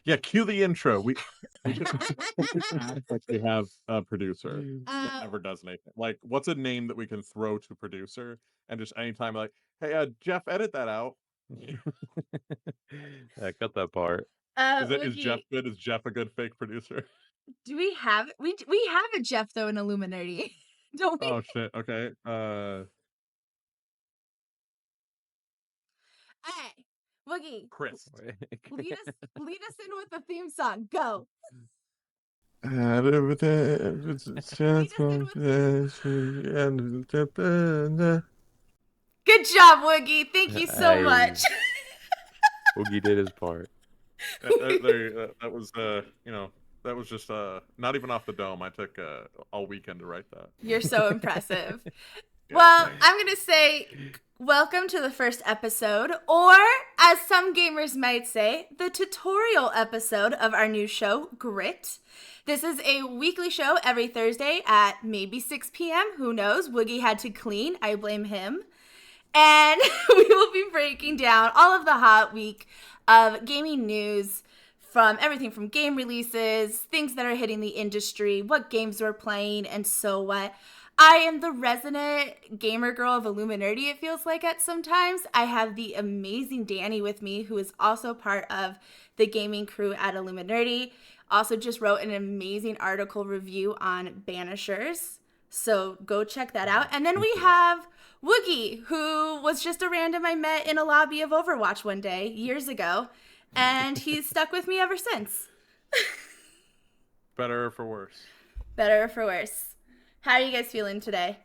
Yeah, cue the intro. We should actually have a producer that never does anything. Like, what's a name that we can throw to producer and just anytime like, hey, Jeff, edit that out. Yeah, cut that part. Is Jeff Woogie, good? Is Jeff a good fake producer? do we have we have a Jeff though in Illuminati, don't we? Oh shit. Okay. Hey, Woogie, Chris. lead us in with the theme song. Go. Good Good job, Woogie. Thank you so much. Hey, Woogie did his part. that was that was just not even off the dome. I took all weekend to write that. You're so impressive. Yeah, Well, thanks. I'm going to say welcome to the first episode, or as some gamers might say, the tutorial episode of our new show, Grit. This is a weekly show every Thursday at maybe 6 p.m. Who knows? Woogie had to clean. I blame him. And we will be breaking down all of the hot week of gaming news, from everything from game releases, things that are hitting the industry, what games we're playing, and so what. I am the resident gamer girl of Illuminati, it feels like at sometimes. I have the amazing Danny with me, who is also part of the gaming crew at Illuminati. Also just wrote an amazing article review on Banishers, so go check that out. And then we have Woogie, who was just a random I met in a lobby of Overwatch one day, years ago, and he's stuck with me ever since. Better or for worse? Better or for worse. How are you guys feeling today?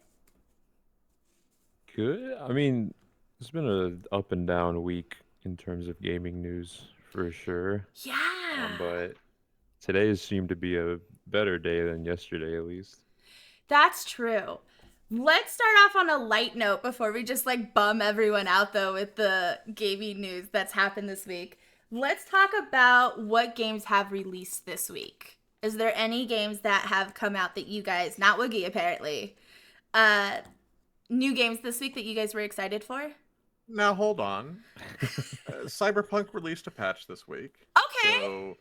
Good. I mean, it's been a up and down week in terms of gaming news for sure. Yeah. But today seemed to be a better day than yesterday, at least. That's true. Let's start off on a light note before we just like bum everyone out though with the gaming news that's happened this week. Let's talk about what games have released this week. Is there any games that have come out that you guys, not Woogie apparently, new games this week that you guys were excited for? Now hold on. Cyberpunk released a patch this week. Okay. So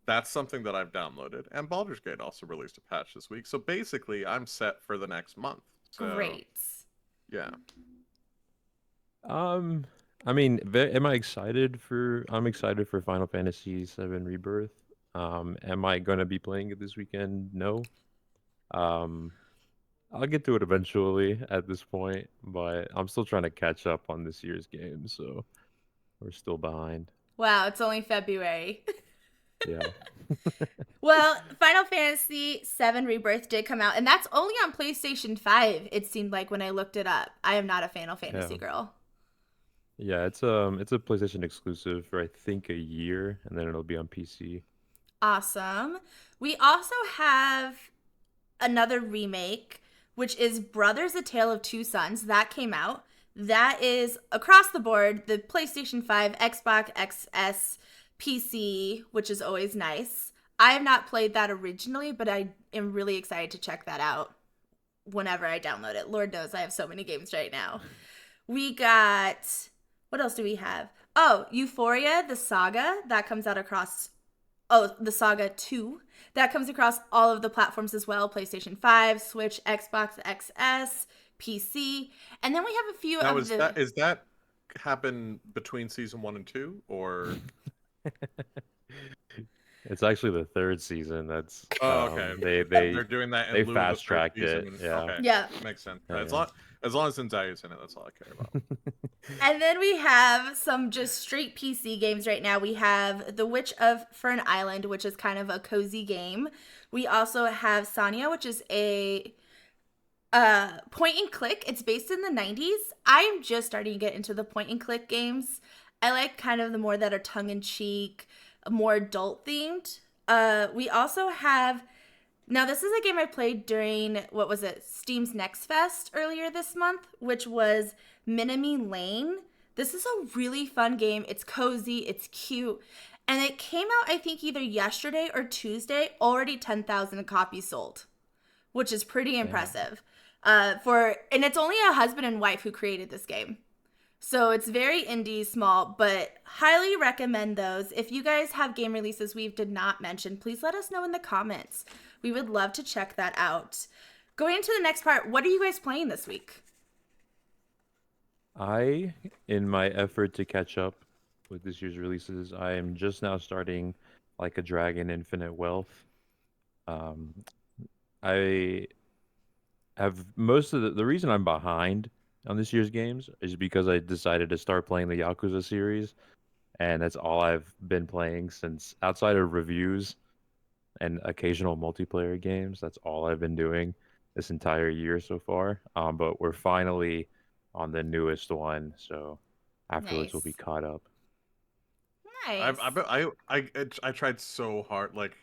that's something that I've downloaded. And Baldur's Gate also released a patch this week. So basically, I'm set for the next month. So, Great. yeah. I mean, am I excited for? I'm excited for Final Fantasy VII Rebirth. Am I gonna be playing it this weekend? No. Um, I'll get to it eventually at this point, but I'm still trying to catch up on this year's game, so we're still behind. Wow, it's only February. Yeah. Well, Final Fantasy VII Rebirth did come out, and that's only on PlayStation 5, it seemed like when I looked it up. I am not a Final Fantasy Yeah. girl. Yeah, it's a PlayStation exclusive for I think a year, and then it'll be on PC. Awesome. We also have another remake, which is Brothers: A Tale of Two Sons. That came out. That is across the board, the PlayStation 5, Xbox XS, PC, which is always nice. I have not played that originally, but I am really excited to check that out whenever I download it. Lord knows I have so many games right now. We got, what else do we have? Oh, Ufouria, the Saga, that comes out across, the Saga 2. That comes across all of the platforms as well, PlayStation 5, Switch, Xbox XS, PC. And then we have a few Now, of the... is that happen between season 1 and 2? Or. It's actually the third season. That's okay. They're doing that in they lieu of the fast third tracked it. season. Yeah. Okay. Yeah. Makes sense. Yeah, As yeah. long as Zendaya's in it, that's all I care about. And then we have some just straight PC games right now. We have The Witch of Fern Island, which is kind of a cozy game. We also have Sanya, which is a point and click. It's based in the 90s. I'm just starting to get into the point and click games. I like kind of the more that are tongue in cheek, more adult themed. We also have, now this is a game I played during, what was it, Steam's Next Fest earlier this month, which was Minami Lane. This is a really fun game. It's cozy, it's cute, and it came out I think either yesterday or Tuesday, already 10,000 copies sold, which is pretty impressive. And it's only a husband and wife who created this game. So it's very indie, small, but highly recommend those. If you guys have game releases we did not mention, please let us know in the comments. We would love to check that out. Going into the next part, what are you guys playing this week? In my effort to catch up with this year's releases, I am just now starting Like a Dragon Infinite Wealth. Um, I have most of the reason I'm behind on this year's games is because I decided to start playing the Yakuza series, and that's all I've been playing since outside of reviews and occasional multiplayer games. That's all I've been doing this entire year so far. But we're finally on the newest one, so afterwards we'll be Nice. caught up. Nice. I tried so hard. Like,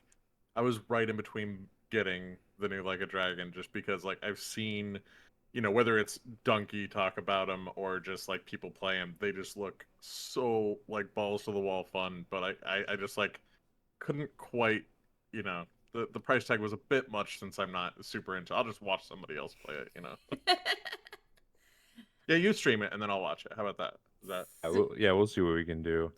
I was right in between getting the new Like a Dragon, just because like I've seen, whether it's Donkey talk about them or just like people play them, they just look so like balls to the wall fun. But I just like couldn't quite, the price tag was a bit much since I'm not super into. I'll just watch somebody else play it. Yeah, you stream it and then I'll watch it. How about that? Is that We'll see what we can do.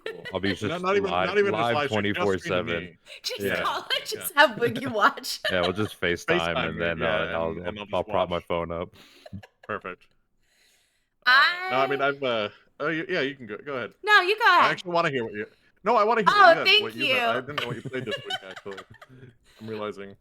cool? I'll be just not even just live live stream, just stream to 24/7. me. Just Yeah. call it, just have Woogie watch. Yeah, we'll just FaceTime FaceTime and me, then yeah, and I'll I'll just prop my watch. phone up. Perfect. I No, I mean I've yeah, you can go ahead. No, you go I ahead. actually want to hear what you. No, I want to hear Oh, what you had. thank What you had. I you. didn't know what you played this week. Actually, I'm realizing.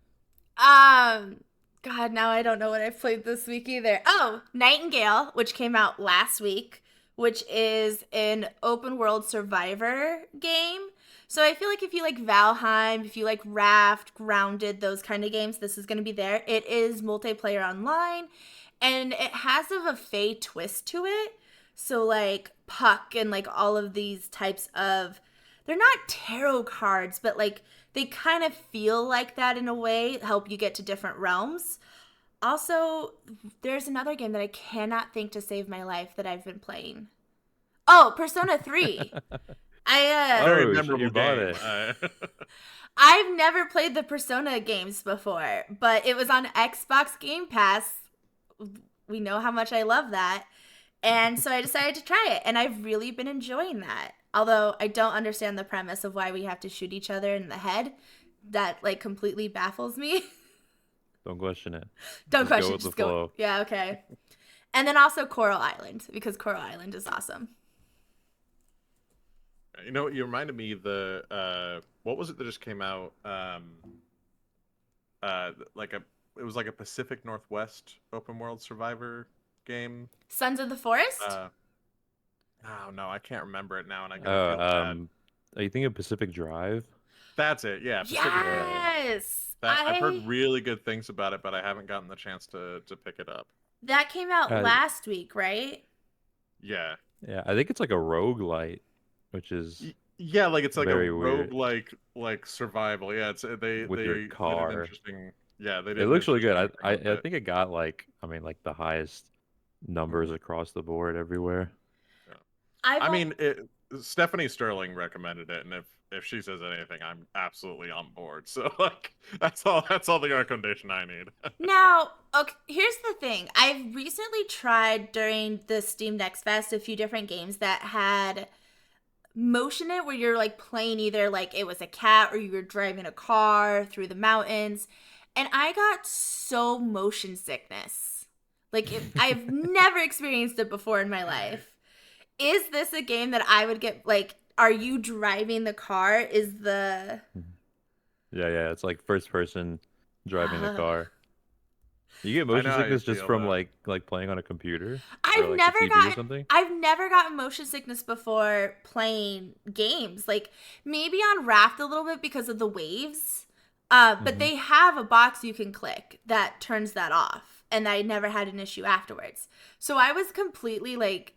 God, now I don't know what I played this week either. Oh, Nightingale, which came out last week, which is an open world survivor game. So I feel like if you like Valheim, if you like Raft, Grounded, those kind of games, this is going to be there. It is multiplayer online, and it has of a Fae twist to it. So like Puck and like all of these types of, they're not tarot cards, but like they kind of feel like that in a way, help you get to different realms. Also, there's another game that I cannot think to save my life that I've been playing. Oh, Persona 3. Very Oh, memorable you bought game. it. I've never played the Persona games before, but it was on Xbox Game Pass. We know how much I love that. And so I decided to try it, and I've really been enjoying that. Although I don't understand the premise of why we have to shoot each other in the head. That like completely baffles me. Don't question it. Don't Just question, go with just the go. flow. Yeah, okay. And then also Coral Island, because Coral Island is awesome. You know, you reminded me what was it that just came out? It was like a Pacific Northwest open world survivor game. Sons of the Forest? Oh no, I can't remember it now, and I feel bad. Are you thinking of Pacific Drive? That's it. Yeah, Pacific Drive. Yes! I've heard really good things about it, but I haven't gotten the chance to pick it up. That came out last week, right? Yeah. Yeah, I think it's like a roguelite, which is yeah, like it's like very a weird. roguelike like survival. Yeah, it's they With they your did car. an interesting. Yeah, they did. It looks really good. I interesting think it got like the highest numbers across the board everywhere. I mean, Stephanie Sterling recommended it, and if she says anything, I'm absolutely on board. So like that's all the recommendation I need. Now, okay, here's the thing. I've recently tried during the Steam Next Fest a few different games that had motion it, where you're like playing either like it was a cat or you were driving a car through the mountains, and I got so motion sickness. Like I've never experienced it before in my life. Is this a game that I would get, like, are you driving the car? Is the... Yeah, it's like first person driving the car. You get motion sickness just from like playing on a computer? I've like never gotten motion sickness before playing games. Like, maybe on Raft a little bit because of the waves. But they have a box you can click that turns that off. And I never had an issue afterwards. So I was completely, like,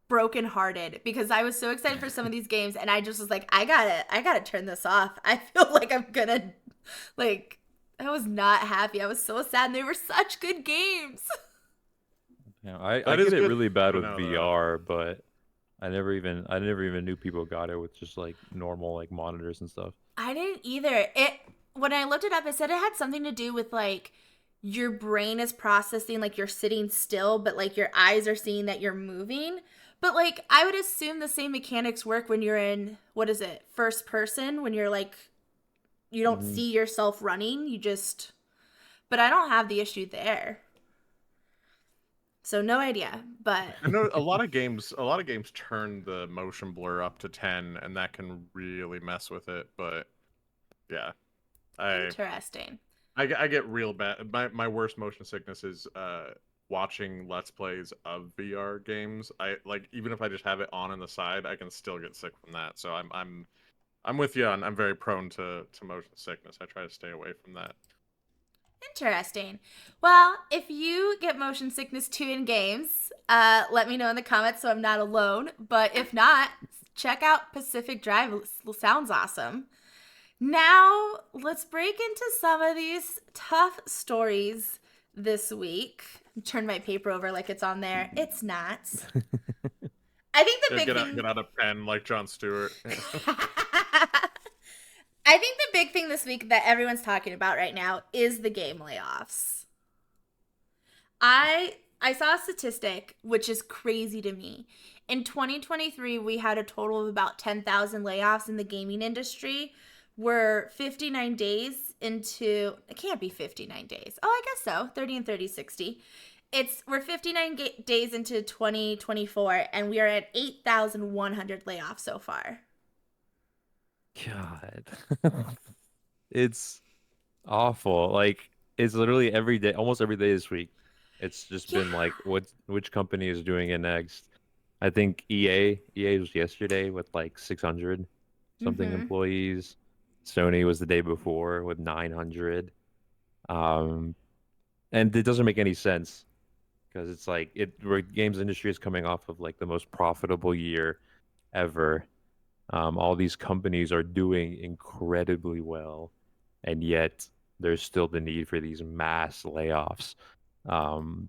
brokenhearted because I was so excited for some of these games, and I just was like, I gotta turn this off. I feel like I'm gonna, like, I was not happy. I was so sad, and they were such good games. Yeah, I get it really bad with VR, but I never even knew people got it with just like normal like monitors and stuff. I didn't either. When I looked it up, it said it had something to do with like your brain is processing like you're sitting still, but like your eyes are seeing that you're moving. But like I would assume the same mechanics work when you're in, what is it, first person, when you're like, you don't see yourself running, you just, but I don't have the issue there. So no idea, but I know a lot of games turn the motion blur up to 10, and that can really mess with it. But yeah, interesting. I get real bad. My worst motion sickness is watching Let's Plays of VR games. I like, even if I just have it on the side, I can still get sick from that. So I'm with you on, I'm very prone to motion sickness. I try to stay away from that. Interesting. Well, if you get motion sickness too in games, let me know in the comments so I'm not alone. But if not, check out Pacific Drive. It sounds awesome. Now, let's break into some of these tough stories this week. Turn my paper over like it's on there. It's not. I think the big thing... Get out a pen like Jon Stewart. I think the big thing this week that everyone's talking about right now is the game layoffs. I saw a statistic, which is crazy to me. In 2023, we had a total of about 10,000 layoffs in the gaming industry. We're 59 days into, it can't be 59 days. Oh, I guess so. 30 and 30, 60. We're 59 days into 2024, and we are at 8,100 layoffs so far. God. It's awful. Like, it's literally every day, almost every day this week. It's just been like, which company is doing it next? I think EA was yesterday with like 600 something employees. Sony was the day before with 900. And it doesn't make any sense because it's like games industry is coming off of like the most profitable year ever. All these companies are doing incredibly well, and yet there's still the need for these mass layoffs. And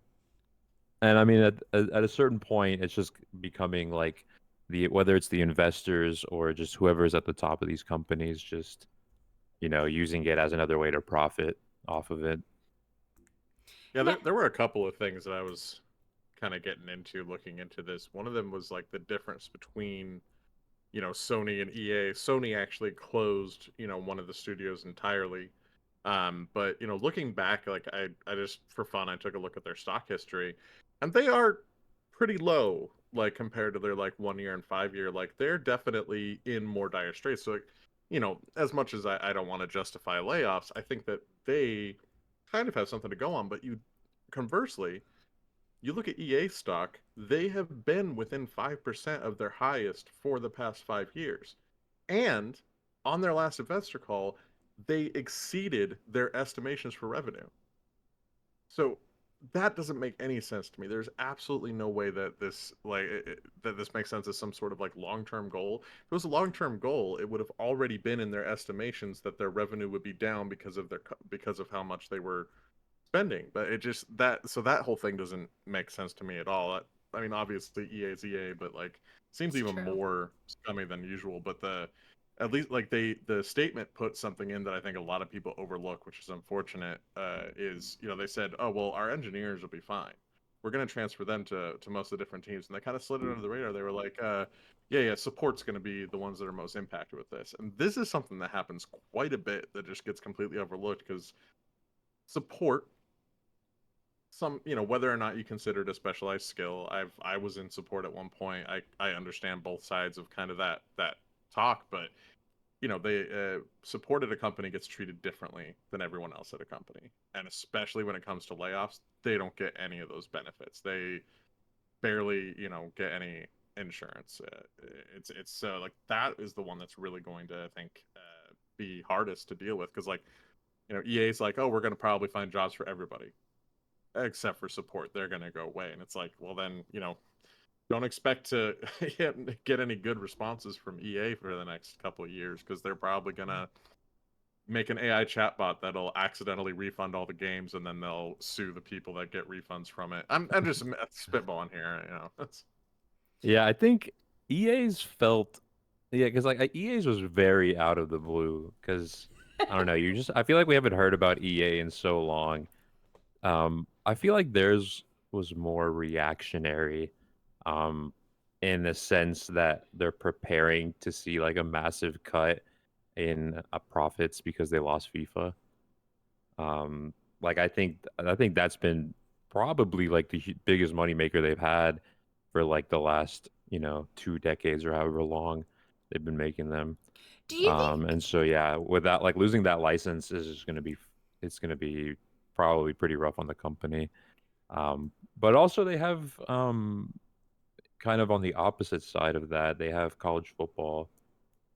I mean, at a certain point, it's just becoming like whether it's the investors or just whoever's at the top of these companies, just using it as another way to profit off of it. Yeah, there were a couple of things that I was kind of getting into looking into this. One of them was like the difference between Sony and EA. Sony actually closed, one of the studios entirely. But looking back, like I just for fun, I took a look at their stock history, and they are pretty low, like compared to their like 1 year and 5 year. Like they're definitely in more dire straits. So, as much as I don't want to justify layoffs, I think that they kind of have something to go on. But conversely, you look at EA stock, they have been within 5% of their highest for the past 5 years. And on their last investor call, they exceeded their estimations for revenue. So that doesn't make any sense to me. There's absolutely no way that this makes sense as some sort of like long-term goal. If it was a long-term goal, it would have already been in their estimations that their revenue would be down because of how much they were spending. But that whole thing doesn't make sense to me at all. I mean, obviously EA is EA, but like seems It's even true. more scummy than usual. But at least like the statement put something in that I think a lot of people overlook, which is unfortunate. Is they said, oh well, our engineers will be fine. We're going to transfer them to most of the different teams, and they kind of slid it under the radar. They were like, yeah, support's going to be the ones that are most impacted with this. And this is something that happens quite a bit that just gets completely overlooked because support, whether or not you consider it a specialized skill. I was in support at one point. I understand both sides of kind of that talk, but they support at a company gets treated differently than everyone else at a company, and especially when it comes to layoffs, they don't get any of those benefits. They barely get any insurance. It's like that is the one that's really going to, I think, be hardest to deal with, because like EA's like, oh, we're going to probably find jobs for everybody except for support. They're going to go away, and it's like, well then don't expect to get any good responses from EA for the next couple of years, because they're probably gonna make an AI chatbot that'll accidentally refund all the games, and then they'll sue the people that get refunds from it. I'm just spitballing here, Yeah, I think EA's felt, because like EA's was very out of the blue, because I don't know, I feel like we haven't heard about EA in so long. I feel like theirs was more reactionary, um, in the sense that they're preparing to see like a massive cut in profits because they lost FIFA. Like I think that's been probably like the biggest moneymaker they've had for like the last 2 decades or however long they've been making them. Do you think And so yeah, with that, like losing that license is just it's gonna be probably pretty rough on the company. But also they have kind of on the opposite side of that, they have college football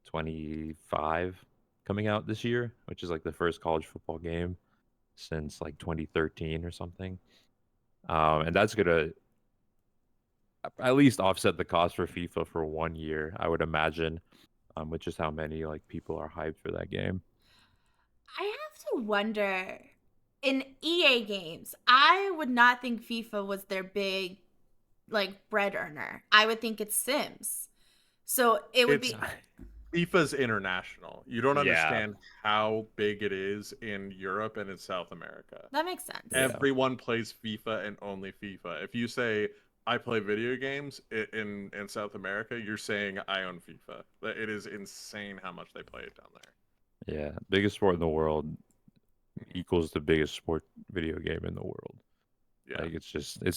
25 coming out this year, which is like the first college football game since like 2013 or something. And that's gonna at least offset the cost for FIFA for 1 year, I would imagine, with just how many like people are hyped for that game. I have to wonder in EA games, I would not think FIFA was their big like bread earner. I would think it's Sims. So it would It's be FIFA's international. You don't Yeah, understand how big it is in Europe and in South America. that makes sense. yeah, Everyone plays FIFA and only FIFA. If you say I play video games in South America, you're saying I own FIFA. It is insane how much they play it down there. yeah. Biggest sport in the world equals the biggest sport video game in the world. Yeah. Like it's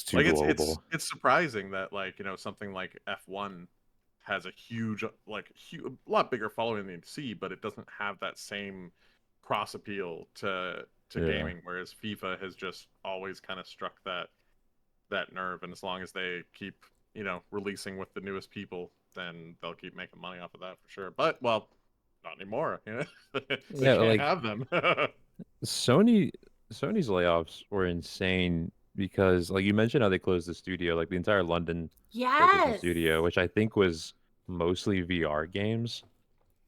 too Like it's global. it's surprising that like, something like F1 has a huge a lot bigger following than C, but it doesn't have that same cross appeal to Yeah. gaming, whereas FIFA has just always kind of struck that nerve, and as long as they keep releasing with the newest people, then they'll keep making money off of that for sure. But well, not anymore. They Yeah, can't like have them. Sony Sony's layoffs were insane because like you mentioned how they closed the studio, like the entire London PlayStation Yes. studio, which I think was mostly VR games.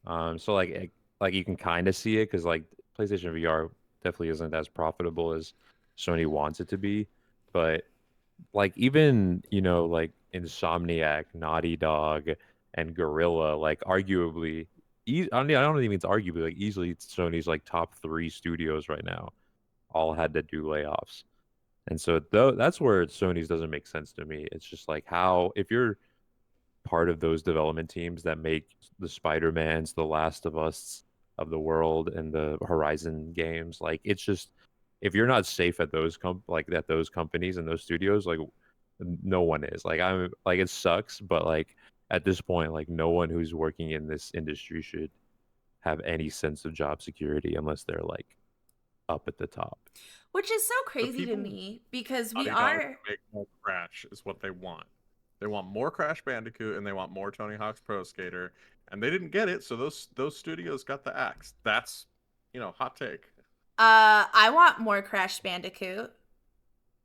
So like you can kind of see it because like PlayStation VR definitely isn't as profitable as Sony wants it to be, but like even like Insomniac, Naughty Dog, and Gorilla, like arguably, I don't even mean it's arguably like easily Sony's like top three studios right now, all had to do layoffs, and so though that's where Sony's doesn't make sense to me. It's just like how if you're part of those development teams that make the Spider-Mans, the Last of Us of the world, and the Horizon games. Like it's just if you're not safe at those like at those companies and those studios, like no one is. Like I'm like it sucks, but like at this point, like no one who's working in this industry should have any sense of job security unless they're like up at the top. Which is so The crazy to people me because we Naughty Dog are make more Crash is what they want. They want more Crash Bandicoot and they want more Tony Hawk's Pro Skater, and they didn't get it, so those studios got the axe. That's hot take. I want more Crash Bandicoot.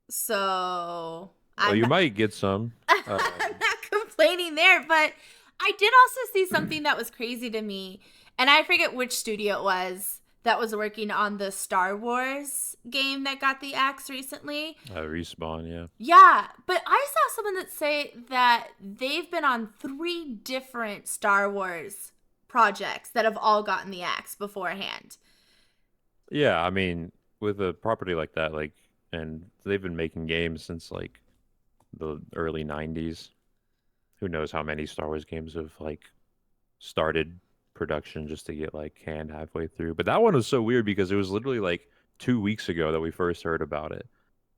So Well, I'm you might get some. I'm Um, not complaining there, but I did also see something that was crazy to me, and I forget which studio it was that was working on the Star Wars game that got the axe recently. Respawn, yeah. Yeah, but I saw someone that say that they've been on 3 different Star Wars projects that have all gotten the axe beforehand. Yeah, I mean, with a property like that, like, and they've been making games since like the early 90s. Who knows how many Star Wars games have like started production just to get like canned halfway through. But that one was so weird because it was literally like 2 weeks ago that we first heard about it.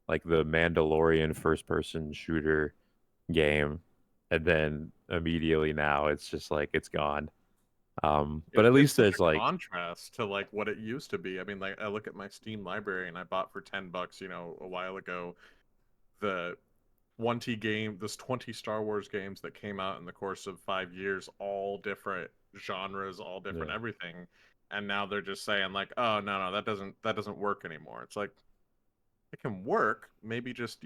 Like the Mandalorian first person shooter game. And then immediately now it's just like it's gone. But at It's least such there's a like contrast to like what it used to be. I mean, like I look at my Steam library and I bought for $10, a while ago, the 20 game, this 20 Star Wars games that came out in the course of 5 years, all different genres, all different yeah. everything, and now they're just saying like, oh no, that doesn't work anymore. It's like it can work, maybe just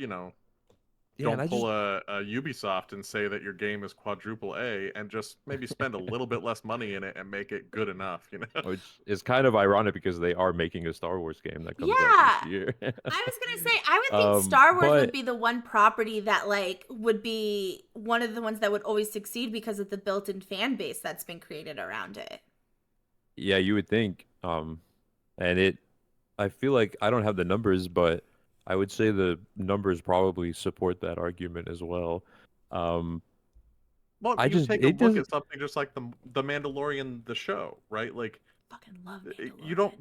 Yeah, and don't I pull just a Ubisoft and say that your game is quadruple A, and just maybe spend a little bit less money in it and make it good enough. which is kind of ironic because they are making a Star Wars game that comes out Yeah. this year. I was gonna say, I would think Star Wars would But be the one property that like would be one of the ones that would always succeed because of the built-in fan base that's been created around it. yeah, you would think. And I feel like I don't have the numbers, but I would say the numbers probably support that argument as well. Well, I you just take a it look doesn't. at something just like the Mandalorian, the show, right? Like, Fucking love you Mandalorian. don't.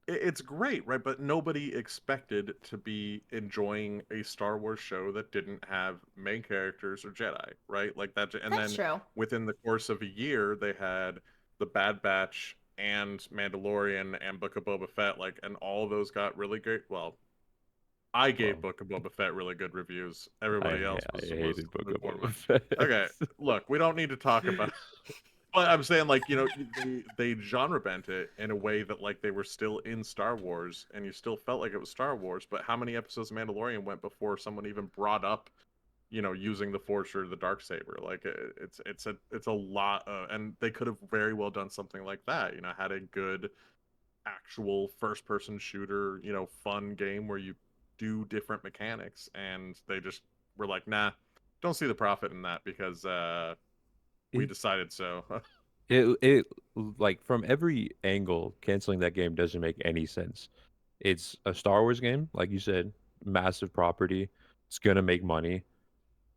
It's great, right? But nobody expected to be enjoying a Star Wars show that didn't have main characters or Jedi, right? Like that. And That's then true. within the course of a year, they had the Bad Batch and Mandalorian and Book of Boba Fett, like, and all of those got really great. Well, I gave Well, Book of Boba Fett really good reviews. I Everybody else I was hated Book of lukewarm. Boba Fett. Okay, look, we don't need to talk about. But I'm saying, like, they genre bent it in a way that, like, they were still in Star Wars, and you still felt like it was Star Wars. But how many episodes of Mandalorian went before someone even brought up, using the Force or the dark saber? Like, it's a lot, and they could have very well done something like that. Had a good actual first person shooter, fun game where you do different mechanics, and they just were like, nah, don't see the profit in that because we it decided so. it like from every angle, canceling that game doesn't make any sense. It's a Star Wars game, like you said, massive property. It's gonna make money.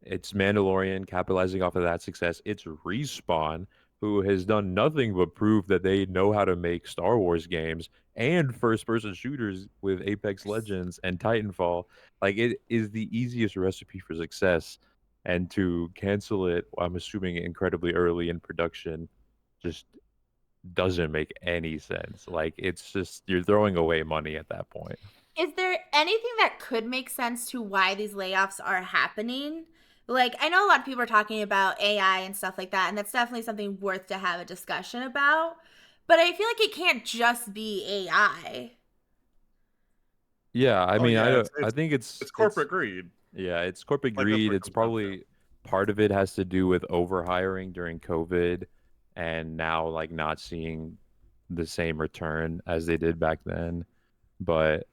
It's Mandalorian capitalizing off of that success. It's Respawn, who has done nothing but prove that they know how to make Star Wars games and first person shooters with Apex Legends and Titanfall. Like, it is the easiest recipe for success. And to cancel it, I'm assuming incredibly early in production, just doesn't make any sense. Like, it's just, you're throwing away money at that point. Is there anything that could make sense to why these layoffs are happening? Like, I know a lot of people are talking about AI and stuff like that, and that's definitely something worth to have a discussion about. But I feel like it can't just be AI. Yeah, I Oh mean, I yeah, don't, it's I it's think it's corporate greed. yeah, it's corporate Like that's greed. what it It's comes down to. probably part of it has to do with overhiring during COVID and now like not seeing the same return as they did back then. But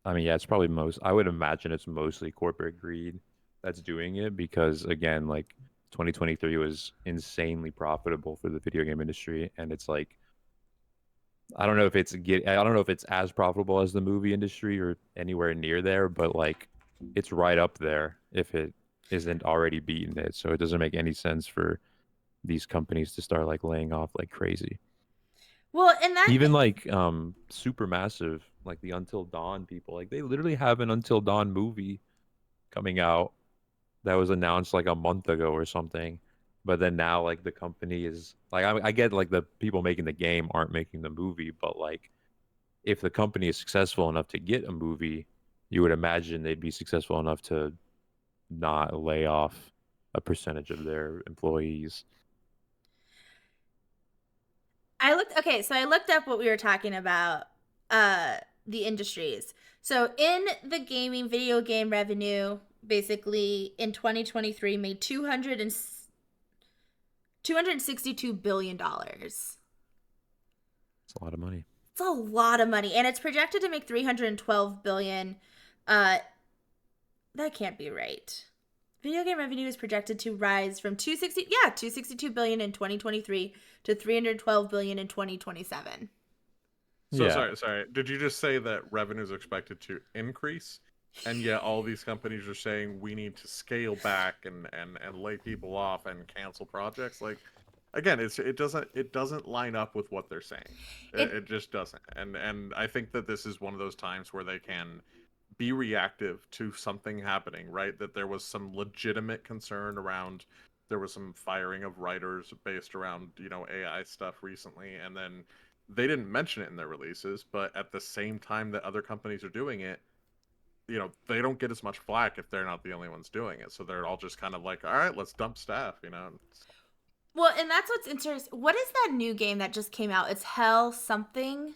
I mean, yeah, it's probably I would imagine it's mostly corporate greed that's doing it because again, like 2023 was insanely profitable for the video game industry and it's like I don't know if it's as profitable as the movie industry or anywhere near there, but like it's right up there if it isn't already beaten it. So it doesn't make any sense for these companies to start like laying off like crazy. Well, and that Even like Supermassive, like the Until Dawn people, like they literally have an Until Dawn movie coming out that was announced like a month ago or something. But then now like the company is like I get like the people making the game aren't making the movie, but like if the company is successful enough to get a movie, you would imagine they'd be successful enough to not lay off a percentage of their employees. I looked up what we were talking about, the industries. So in the gaming video game revenue, basically in 2023 made $262 billion. It's a lot of money. It's a lot of money, and it's projected to make 312 billion. That can't be right. Video game revenue is projected to rise from 262 billion in 2023 to 312 billion in 2027. So Yeah. sorry. Did you just say that revenue is expected to increase, and yet all these companies are saying we need to scale back and lay people off and cancel projects? Like, again, it doesn't line up with what they're saying. It just doesn't. And I think that this is one of those times where they can be reactive to something happening, right? That there was some legitimate concern around, there was some firing of writers based around, AI stuff recently, and then they didn't mention it in their releases, but at the same time that other companies are doing it, they don't get as much flack if they're not the only ones doing it. So they're all just kind of like, all right, let's dump staff. Well, and that's what's interesting. What is that new game that just came out? It's Hell something.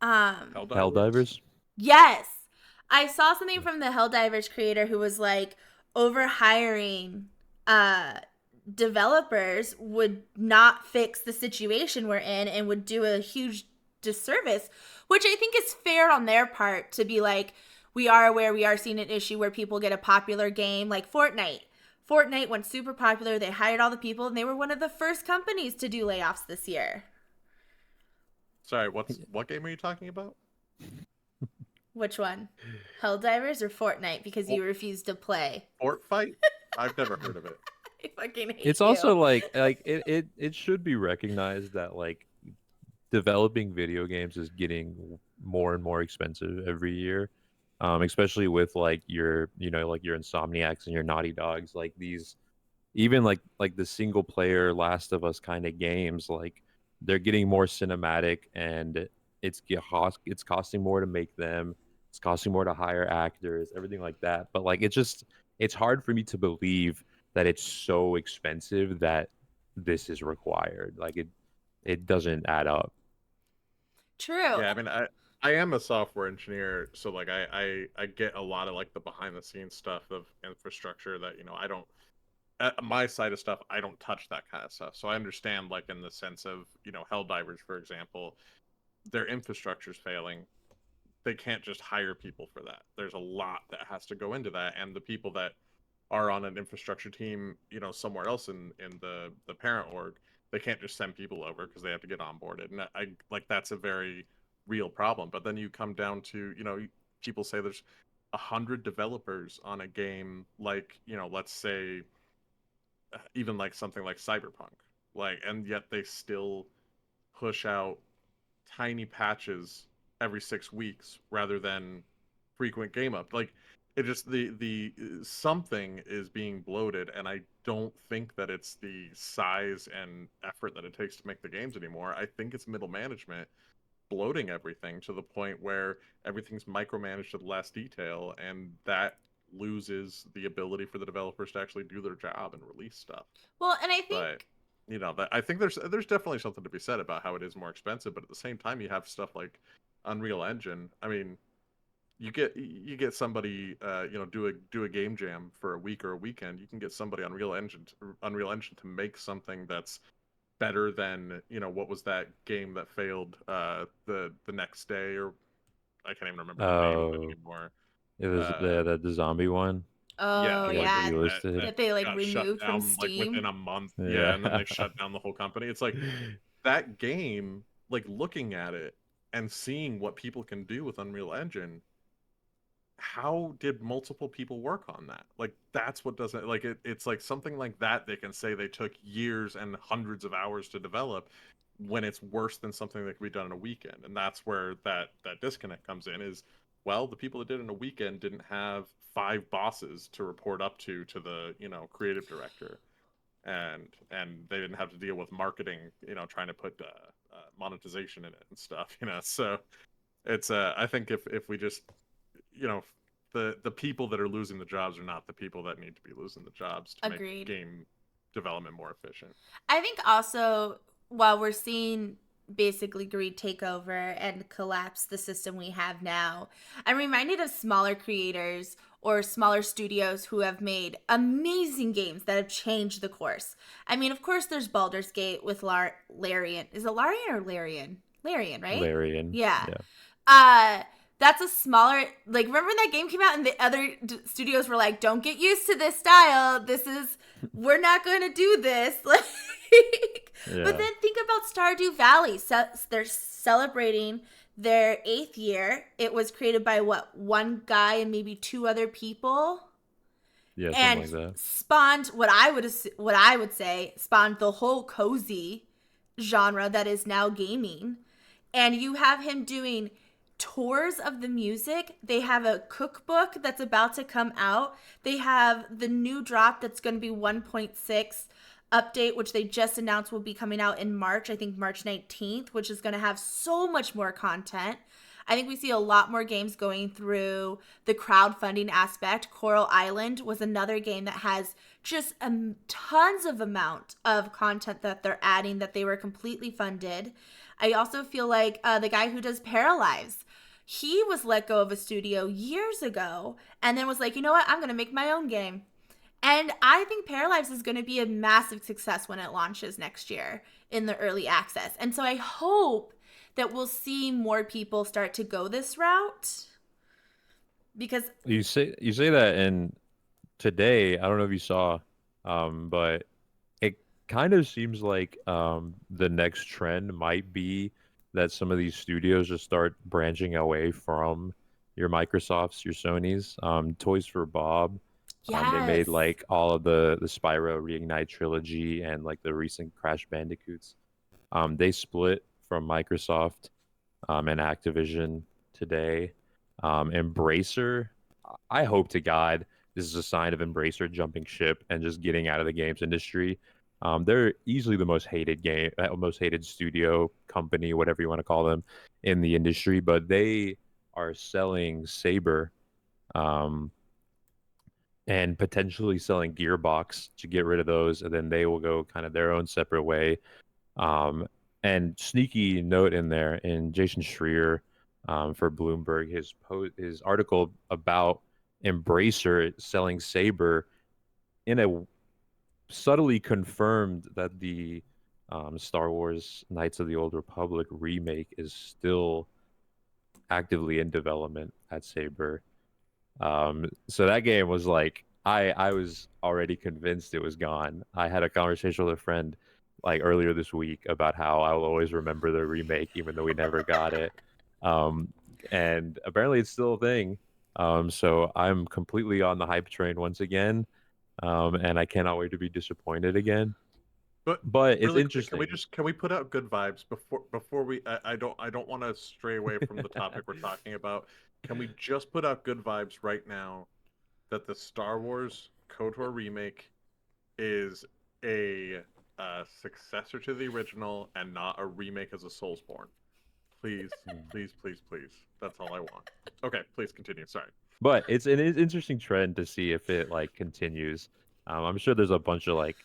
Helldivers? Yes. I saw something from the Helldivers creator who was like, overhiring developers would not fix the situation we're in and would do a huge disservice, which I think is fair on their part to be like, we are aware, we are seeing an issue where people get a popular game like Fortnite. Fortnite went super popular. They hired all the people, and they were one of the first companies to do layoffs this year. Sorry, what game are you talking about? Which one? Helldivers or Fortnite? Because you refuse to play. Fort Fight? I've never heard of it. I fucking hate It's you. also like it should be recognized that like developing video games is getting more and more expensive every year. Especially with like your like your Insomniacs and your Naughty Dogs, like these even like the single player Last of Us kind of games, like they're getting more cinematic, and it's costing more to make them. It's costing more to hire actors, everything like that. But like it's hard for me to believe that it's so expensive that this is required. Like it doesn't add up. True. Yeah, I mean, I am a software engineer, so like I get a lot of like the behind the scenes stuff of infrastructure that I don't my side of stuff, I don't touch that kind of stuff. So I understand, like, in the sense of, Helldivers, for example, their infrastructure's failing. They can't just hire people for that. There's a lot that has to go into that. And the people that are on an infrastructure team, somewhere else in the parent org, they can't just send people over because they have to get onboarded. And I like that's a very real problem. But then you come down to, people say there's 100 developers on a game, like, let's say even like something like Cyberpunk, like, and yet they still push out tiny patches every 6 weeks rather than frequent game up. Like, it just the something is being bloated, and I don't think that it's the size and effort that it takes to make the games anymore. I think it's middle management bloating everything to the point where everything's micromanaged to the last detail, and that loses the ability for the developers to actually do their job and release stuff. Well, and I think But that I think there's definitely something to be said about how it is more expensive, but at the same time you have stuff like Unreal Engine. I mean, you get somebody do a game jam for a week or a weekend. You can get somebody on Unreal Engine to make something that's better than what was that game that failed the next day, or I can't even remember the name of it Oh, anymore. it was the zombie one. oh Yeah, like That yeah, you that listed. that they like got shut removed from down like within Steam. a month. Yeah, and then Yeah. they shut down the whole company. It's like that game, like looking at it and seeing what people can do with Unreal Engine, how did multiple people work on that? Like that's what doesn't like it's like something like that they can say they took years and hundreds of hours to develop when it's worse than something that can be done in a weekend. And that's where that disconnect comes in is, well, the people that did it in a weekend didn't have 5 bosses to report up to the, creative director. And they didn't have to deal with marketing, trying to put monetization in it and stuff, so it's I think if we just the people that are losing the jobs are not the people that need to be losing the jobs to Agreed. make game development more efficient. I think also while we're seeing basically greed take over and collapse the system we have now, I'm reminded of smaller creators or smaller studios who have made amazing games that have changed the course. I mean, of course, there's Baldur's Gate with Larian. Is it Larian or Larian? Larian, right? Larian. Yeah. Yeah. That's a smaller, like, remember when that game came out and the other studios were like, don't get used to this style. We're not going to do this. Like, Yeah. But then think about Stardew Valley. So they're celebrating their 8th year. It was created by one guy and maybe 2 other people. Yeah, something And like that. spawned what I would say spawned the whole cozy genre that is now gaming. And you have him doing tours of the music. They have a cookbook that's about to come out. They have the new drop that's going to be 1.6 update, which they just announced will be coming out in March, I think March 19th, which is going to have so much more content. I think we see a lot more games going through the crowdfunding aspect. Coral Island was another game that has just tons of amount of content that they're adding that they were completely funded. I also feel like the guy who does Paralives, he was let go of a studio years ago and then was like, you know what, I'm going to make my own game. And I think Paralives is going to be a massive success when it launches next year in the early access. And so I hope that we'll see more people start to go this route. Because You say that, and today, I don't know if you saw, but it kind of seems like the next trend might be that some of these studios just start branching away from your Microsofts, your Sonys, Toys for Bob. They made Yes. like all of the Spyro Reignite trilogy and like the recent Crash Bandicoots. They split from Microsoft and Activision today. Embracer, I hope to God this is a sign of Embracer jumping ship and just getting out of the games industry. They're easily the most hated studio company, whatever you want to call them, in the industry. But they are selling Saber, and potentially selling Gearbox to get rid of those, and then they will go kind of their own separate way. Um, and sneaky note in there in Jason Schreier for Bloomberg, his article about Embracer selling Saber in a subtly confirmed that the Star Wars Knights of the Old Republic remake is still actively in development at Saber. So that game was like I was already convinced it was gone. I had a conversation with a friend like earlier this week about how I will always remember the remake even though we never got it. And apparently it's still a thing. So I'm completely on the hype train once again. And I cannot wait to be disappointed again. But it's really interesting. quick, can we put out good vibes before we I don't want to stray away from the topic we're talking about. Can we just put out good vibes right now that the Star Wars KOTOR remake is a successor to the original and not a remake as a Soulsborne? Please, please, please, please. That's all I want. Okay, please continue. Sorry. But it's an interesting trend to see if it like continues. I'm sure there's a bunch of like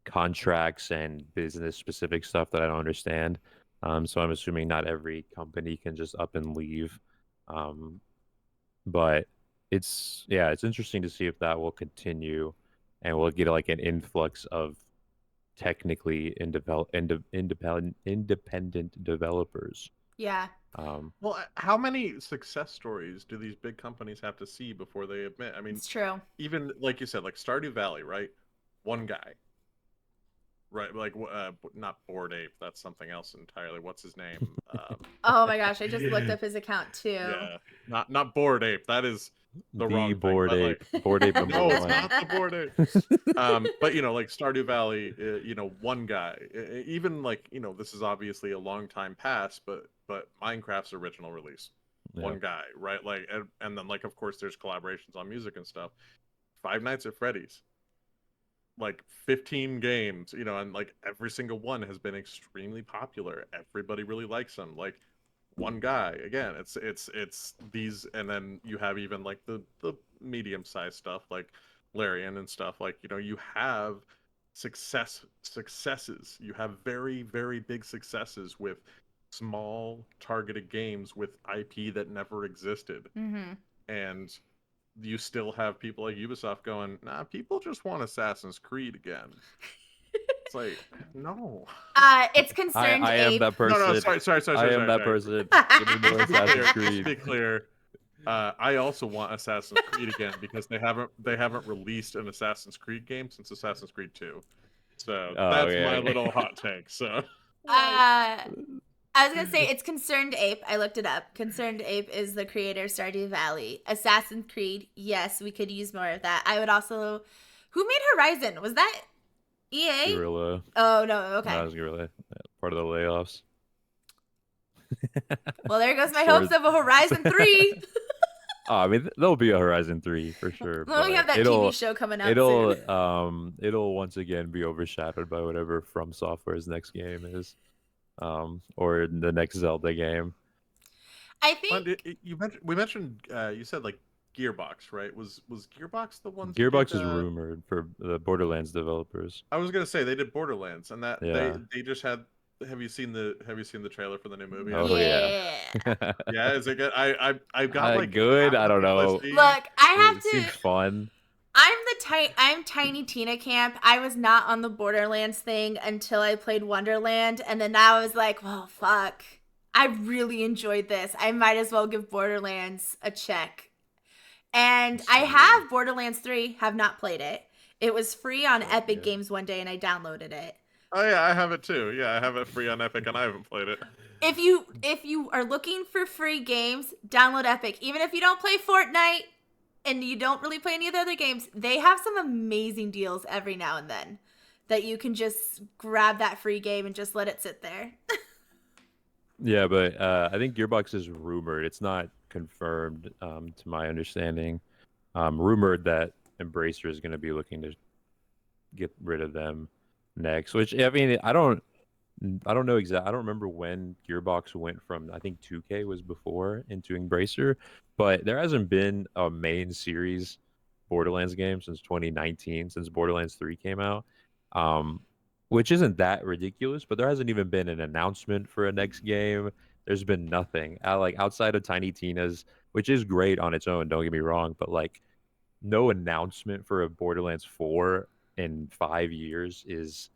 contracts and business specific stuff that I don't understand. So I'm assuming not every company can just up and leave. But it's interesting to see if that will continue, and we'll get like an influx of technically independent developers. Yeah. Well, how many success stories do these big companies have to see before they admit? I mean, It's true. even like you said, like Stardew Valley, right? One guy, right? Like, not Bored Ape. That's something else entirely. What's his name? Oh my gosh, I just looked up his account too. Yeah, not Bored Ape. That is the wrong thing. Bored But, Ape. like, Bored Ape number no, it's one. not the Bored Ape. But like Stardew Valley, one guy. Even like this is obviously a long time past, but Minecraft's original release, one guy, right? Like, and then like of course there's collaborations on music and stuff. Five Nights at Freddy's, like 15 games, and like every single one has been extremely popular. Everybody really likes them. Like one guy again. It's these, and then you have even like the medium-sized stuff like Larian and stuff. Like you have successes. You have very very big successes with small targeted games with IP that never existed. Mm-hmm. And you still have people like Ubisoft going, nah, people just want Assassin's Creed again. It's like, no. It's Concerned I am Ape. that person. No, sorry. I am that person. Give me more Assassin's Just Creed. to be clear, I also want Assassin's Creed again because they haven't released an Assassin's Creed game since Assassin's Creed 2. So that's my little hot take. So I was gonna say it's Concerned Ape. I looked it up. Concerned Ape is the creator of Stardew Valley. Assassin's Creed, yes, we could use more of that. I would also. Who made Horizon? Was that EA? Guerrilla. Oh no, okay. No, that was Guerrilla. Part of the Layoffs. Well, there goes my hopes of a Horizon 3. I mean, there'll be a Horizon 3 for sure. Well, we have that TV show coming out soon. It'll once again be overshadowed by whatever From Software's next game is, or the next Zelda game. I think we mentioned you said like Gearbox, right? Was Gearbox the one? Gearbox is rumored for the Borderlands developers. I was gonna say they did Borderlands, and that Yeah. they just had. Have you seen the trailer for the new movie? Oh yeah. Yeah, is it good? I've got like good. I don't know. Look, I have It to. seems fun. I'm Tiny Tina Camp. I was not on the Borderlands thing until I played Wonderland, and then I was like, well, fuck. I really enjoyed this. I might as well give Borderlands a check. And I have Borderlands 3, have not played it. It was free on Epic Games one day, and I downloaded it. Oh yeah, I have it too. Yeah, I have it free on Epic, and I haven't played it. If you are looking for free games, download Epic. Even if you don't play Fortnite and you don't really play any of the other games, they have some amazing deals every now and then that you can just grab that free game and just let it sit there. Yeah, but I think Gearbox is rumored. It's not confirmed, to my understanding. Rumored that Embracer is going to be looking to get rid of them next. Which, I mean, I don't know exactly. I don't remember when Gearbox went from, I think 2K was before, into Embracer, but there hasn't been a main series Borderlands game since 2019, since Borderlands 3 came out. Which isn't that ridiculous, but there hasn't even been an announcement for a next game. There's been nothing. Like outside of Tiny Tina's, which is great on its own, don't get me wrong, but like no announcement for a Borderlands 4 in 5 years is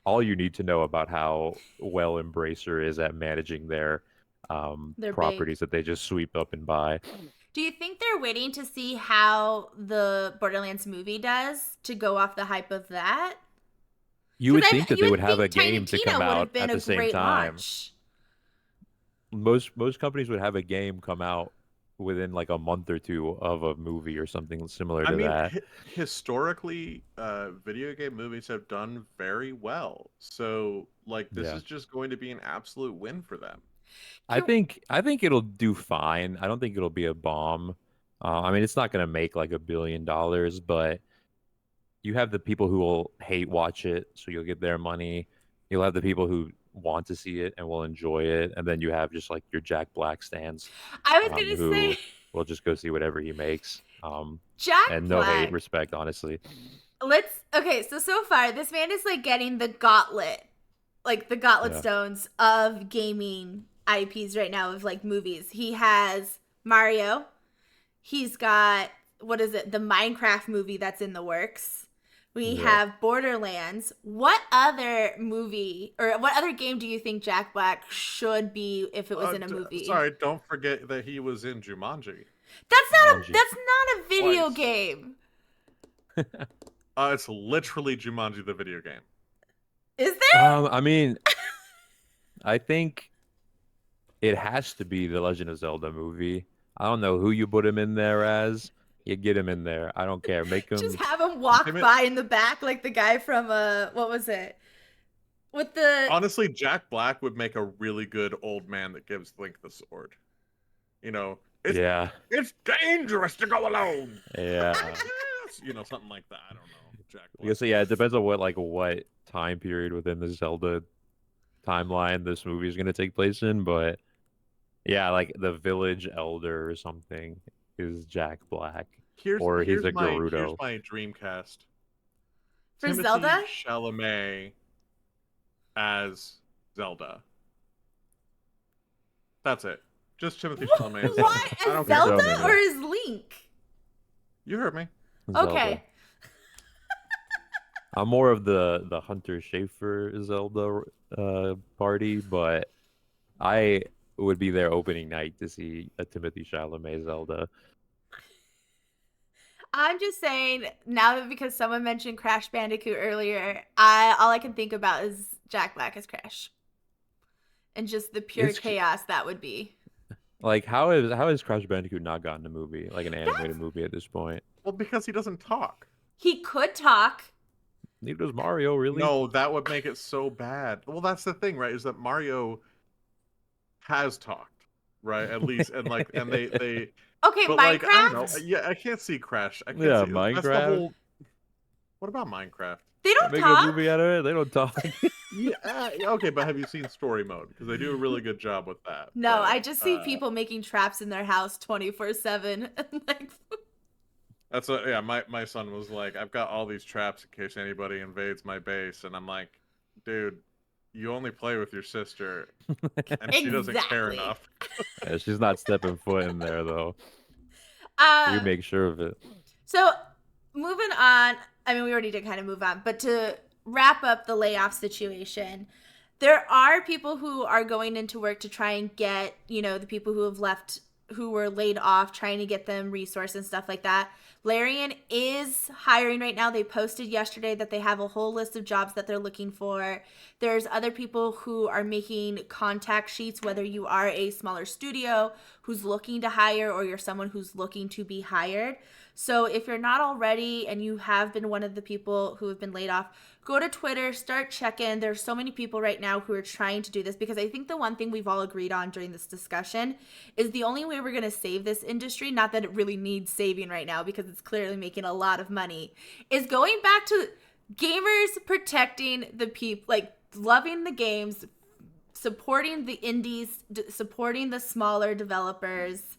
all you need to know about how well Embracer is at managing their properties that they just sweep up and buy. Do you think they're waiting to see how the Borderlands movie does to go off the hype of that? You would think that they would have a Tiny game to Tina come would have out been at a the same great time. launch. Most companies would have a game come out within like a month or two of a movie or something similar to that. Historically, video game movies have done very well. So, like, this is just going to be an absolute win for them. I think it'll do fine. I don't think it'll be a bomb. I mean, it's not going to make like $1 billion, but you have the people who will hate watch it, so you'll get their money. You'll have the people who want to see it and will enjoy it, and then you have just like your Jack Black stands. I was gonna say will just go see whatever he makes. Jack and no Black. hate, respect, honestly. So far this man is like getting the gauntlet, like the gauntlet stones of gaming IPs right now, of like movies. He has Mario. He's got, what is it, the Minecraft movie that's in the works. We have Borderlands. What other movie or what other game do you think Jack Black should be if it was in a movie? Sorry, don't forget that he was in Jumanji. That's not a video game. It's literally Jumanji the video game. Is there? I mean, I think it has to be the Legend of Zelda movie. I don't know who you put him in there as. You get him in there. I don't care. Make him just have him walk by in the back like the guy from what was it? With the honestly, Jack Black would make a really good old man that gives Link the sword. You know, it's dangerous to go alone. Yeah. You know, something like that. I don't know. Jack Black. I guess it depends on what time period within the Zelda timeline this movie is going to take place in, but yeah, like the village elder or something is Jack Black. He's a Gerudo. Here's my dream cast. For Timothée Zelda? Chalamet as Zelda. That's it. Just Timothée Chalamet as Zelda. Why? As Zelda or as Link? You heard me. Zelda. Okay. I'm more of the Hunter Schafer Zelda party, but I would be there opening night to see a Timothée Chalamet Zelda. I'm just saying, now that because someone mentioned Crash Bandicoot earlier, all I can think about is Jack Black as Crash. And just the pure chaos that would be. Like, how has Crash Bandicoot not gotten a movie, like an animated movie at this point? Well, because he doesn't talk. He could talk. Neither does Mario, really. No, that would make it so bad. Well, that's the thing, right? Is that Mario has talked, right? At least, and they. Okay, Minecraft. Like, I don't know. I can't see Crash. I can't see Minecraft. That's the whole... What about Minecraft? They don't make talk. a movie out of it. They don't talk. Okay, but have you seen story mode? Because they do a really good job with that. No, but, I just see people making traps in their house 24/7. Like, that's what. My son was like, I've got all these traps in case anybody invades my base, and I'm like, dude, you only play with your sister, and she doesn't care enough. Yeah, she's not stepping foot in there though. You make sure of it. So, moving on. I mean, we already did kind of move on, but to wrap up the layoff situation, there are people who are going into work to try and get, the people who have left, who were laid off, trying to get them resource and stuff like that. Larian is hiring right now. They posted yesterday that they have a whole list of jobs that they're looking for. There's other people who are making contact sheets, whether you are a smaller studio who's looking to hire or you're someone who's looking to be hired. So if you're not already and you have been one of the people who have been laid off, go to Twitter, start checking. There's so many people right now who are trying to do this, because I think the one thing we've all agreed on during this discussion is the only way we're going to save this industry, not that it really needs saving right now because it's clearly making a lot of money, is going back to gamers protecting the people, like loving the games, supporting the indies, supporting the smaller developers,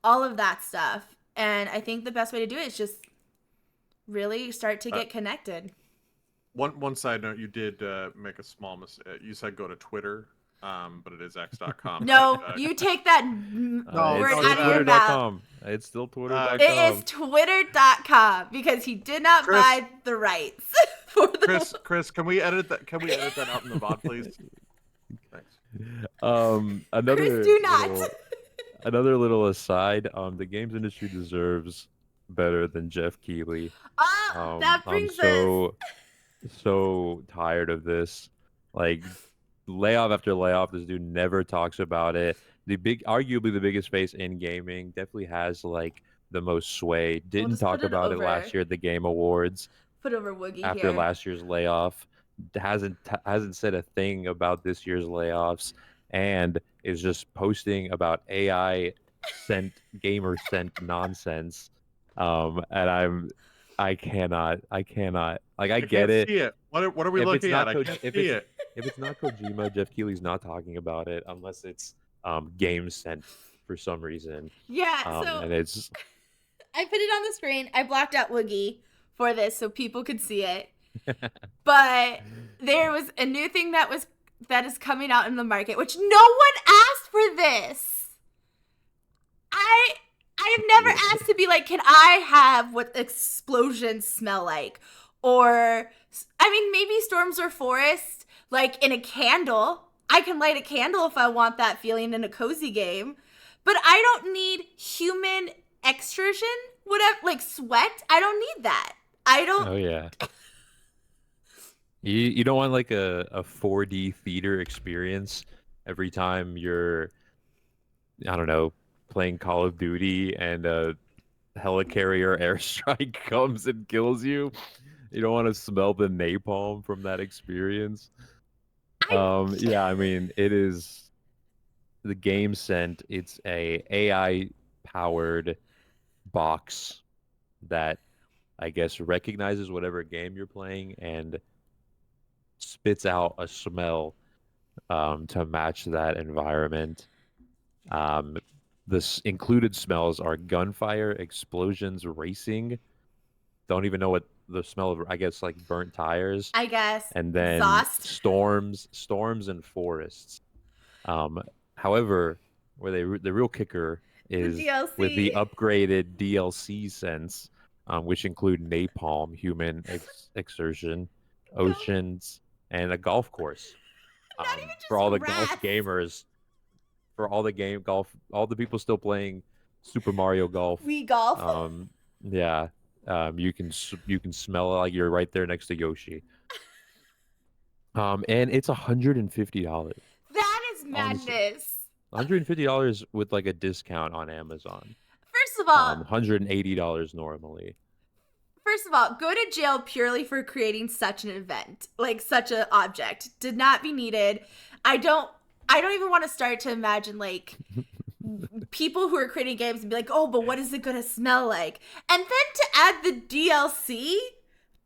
all of that stuff. And I think the best way to do it is just really start to get connected. One side note, you did make a small mistake. You said go to Twitter, but it is x.com. No, you take that word out of your mouth. It's still Twitter.com. It is Twitter.com because he did not buy the rights for the. Chris, can we edit that? Can we edit that out in the VOD, please? Thanks. Another Chris, do not. Another little aside. The games industry deserves better than Jeff Keighley. That brings us. So tired of this. Like, layoff after layoff, this dude never talks about it. Arguably the biggest face in gaming, definitely has like the most sway. Didn't talk about it last year at the Game Awards. Put over Woogie after here. last year's layoff. Hasn't said a thing about this year's layoffs, and is just posting about AI sent gamer sent nonsense. And I cannot. Like, I get it. See it. What are we looking at? I can't see it. If it's not Kojima, Jeff Keighley's not talking about it unless it's game sent for some reason. Yeah, so and it's. I put it on the screen. I blocked out Woogie for this so people could see it. But there was a new thing that is coming out in the market, which no one asked for this. I have never asked to be like, can I have what explosions smell like? Or, I mean, maybe storms or forests, like in a candle. I can light a candle if I want that feeling in a cozy game. But I don't need human extrusion, whatever, like sweat. I don't need that. I don't. Oh, yeah. You don't want like a 4D theater experience every time you're, I don't know, playing Call of Duty and a helicarrier airstrike comes and kills you. You don't want to smell the napalm from that experience. Yeah, I mean, it is the game sent. It's a AI powered box that I guess recognizes whatever game you're playing and spits out a smell to match that environment. The included smells are gunfire, explosions, racing. Don't even know what the smell of, I guess, like burnt tires. I guess. And then exhaust. storms and forests. However, the real kicker is with the upgraded DLC sense, which include napalm, human exertion, oceans, and a golf course. For all the golf gamers, for all the all the people still playing Super Mario Golf. Wii Golf. Yeah. You can smell it like you're right there next to Yoshi. And it's $150. That is madness. $150 with like a discount on Amazon. First of all, $180 normally. First of all, go to jail purely for creating such an event, like such an object. Did not be needed. I don't even want to start to imagine like people who are creating games and be like, oh, but what is it going to smell like? And then to add the DLC?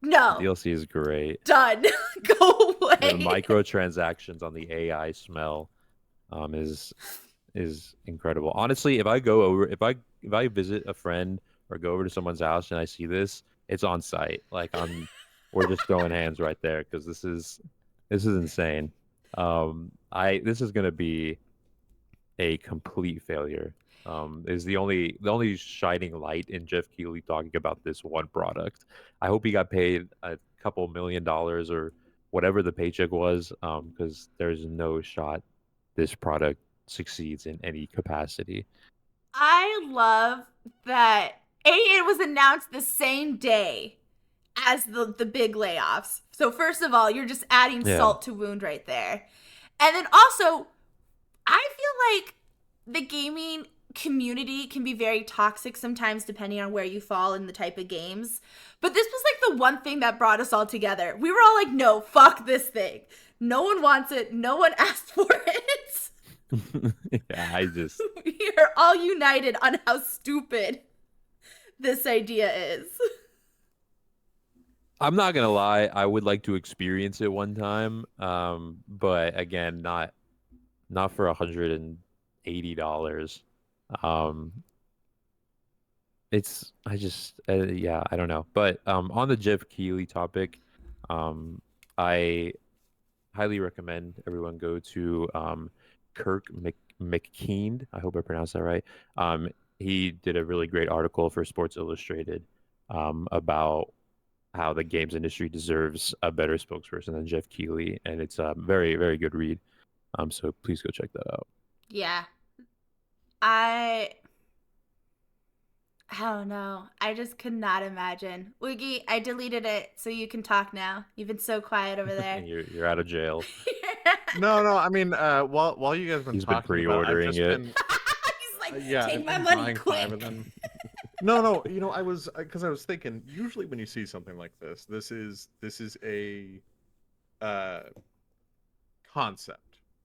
No. The DLC is great. Done. Go away. The microtransactions on the AI smell is incredible. Honestly, if I visit a friend or go over to someone's house and I see this, it's on site. Like we're just throwing hands right there because this is insane. This is gonna be a complete failure. Is the only shining light in Jeff Keighley talking about this one product. I hope he got paid a couple $1 million or whatever the paycheck was, because there's no shot this product succeeds in any capacity. I love that it was announced the same day as the big layoffs. So first of all, you're just adding salt to wound right there. And then also, I feel like the gaming community can be very toxic sometimes depending on where you fall in the type of games. But this was like the one thing that brought us all together. We were all like, no, fuck this thing. No one wants it. No one asked for it. Yeah, We are all united on how stupid this idea is. I'm not gonna lie, I would like to experience it one time. But again, not for $180. Um, yeah, I don't know. But on the Jeff Keighley topic, I highly recommend everyone go to Kirk McKean. I hope I pronounced that right. He did a really great article for Sports Illustrated about how the games industry deserves a better spokesperson than Jeff Keighley, and it's a very, very good read. So please go check that out. Yeah. I don't know. I just could not imagine. Woogie, I deleted it so you can talk now. You've been so quiet over there. You're out of jail. No, I mean, while you guys have been He's been talking about it, I've pre-ordering just it. been, He's like, yeah, take I've my been money buying quick. 5 of them. No, I was because I was thinking. Usually, when you see something like this, this is a concept,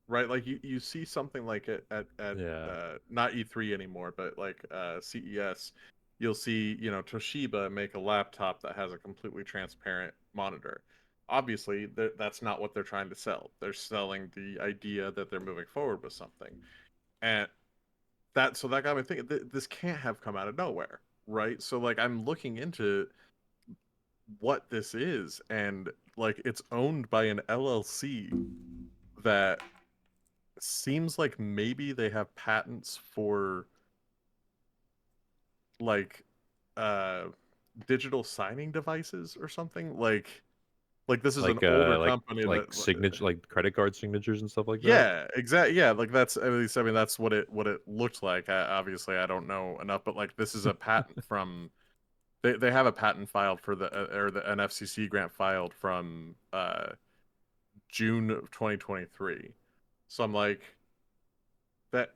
right? Like you see something like it at not E3 anymore, but like CES. You'll see, Toshiba make a laptop that has a completely transparent monitor. Obviously, that's not what they're trying to sell. They're selling the idea that they're moving forward with something, and so that got me thinking. This can't have come out of nowhere, right? So like I'm looking into what this is, and like it's owned by an LLC that seems like maybe they have patents for like digital signing devices or something. Like this is an older company like that signature, like credit card signatures and stuff like that. yeah, exactly. Yeah, like that's at least, I mean, that's what it looked like. Obviously I don't know enough, but like this is a patent from they have a patent filed for an FCC grant filed from June of 2023. So I'm like,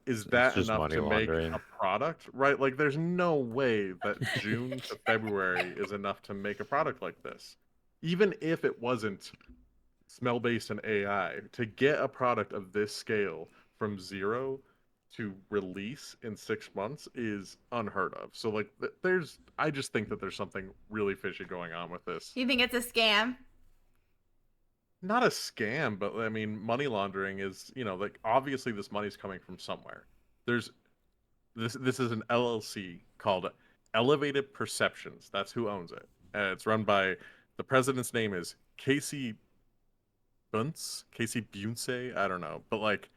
It's that just enough money to make laundering. a product, right? Like there's no way that June to February is enough to make a product like this. Even if it wasn't smell based and AI, to get a product of this scale from zero to release in 6 months is unheard of. So like I just think that there's something really fishy going on with this. You think it's a scam? Not a scam, but I mean, money laundering is, like obviously this money's coming from somewhere. There's this is an LLC called Elevated Perceptions. That's who owns it. And it's run by the president's name is Casey Bunce, I don't know, but like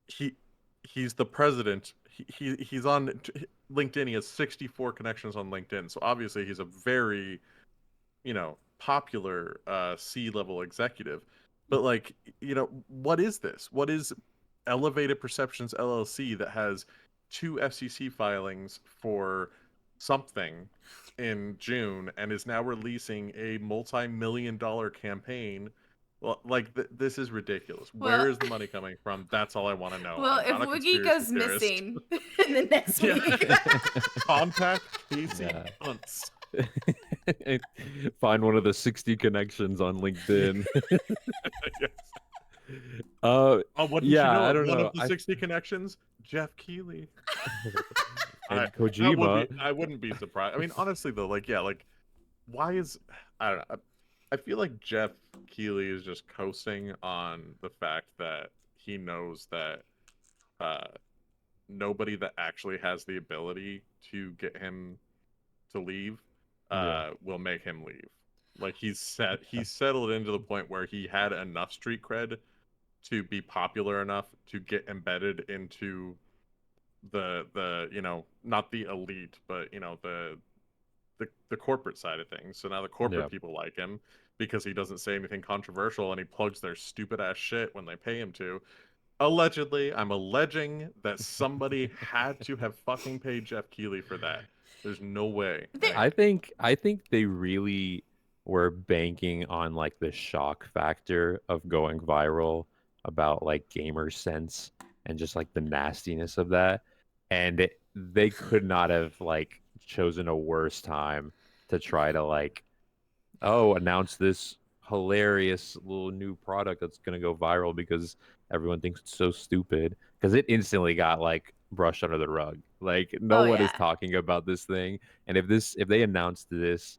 he's the president. He's on LinkedIn. He has 64 connections on LinkedIn. So obviously he's a very, popular C-level executive. But like, what is this? What is Elevated Perceptions LLC that has 2 FCC filings for something in June and is now releasing a multi-million-dollar campaign? Well, like this is ridiculous. Where is the money coming from? That's all I want to know. Well, if Woogie goes missing in the next week, contact Casey Bunce. Find one of the 60 connections on LinkedIn. Yes. What yeah, you know? I don't know. One of the 60 connections, Jeff Keighley. And Kojima. I wouldn't be surprised. I mean, honestly though, like why is I don't know. I feel like Jeff Keighley is just coasting on the fact that he knows that nobody that actually has the ability to get him to leave will make him leave. Like he's settled into the point where he had enough street cred to be popular enough to get embedded into the not the elite, but the corporate side of things. So now the corporate people like him because he doesn't say anything controversial and he plugs their stupid ass shit when they pay him to. Allegedly, I'm alleging that somebody had to have fucking paid Jeff Keighley for that. There's no way. There- I think they really were banking on like the shock factor of going viral about like gamer sense and just like the nastiness of that. And they could not have like chosen a worse time to try to like, oh, announce this hilarious little new product that's gonna go viral because everyone thinks it's so stupid. Because it instantly got like brushed under the rug. Like no Oh, one is yeah. talking about this thing. And if they announced this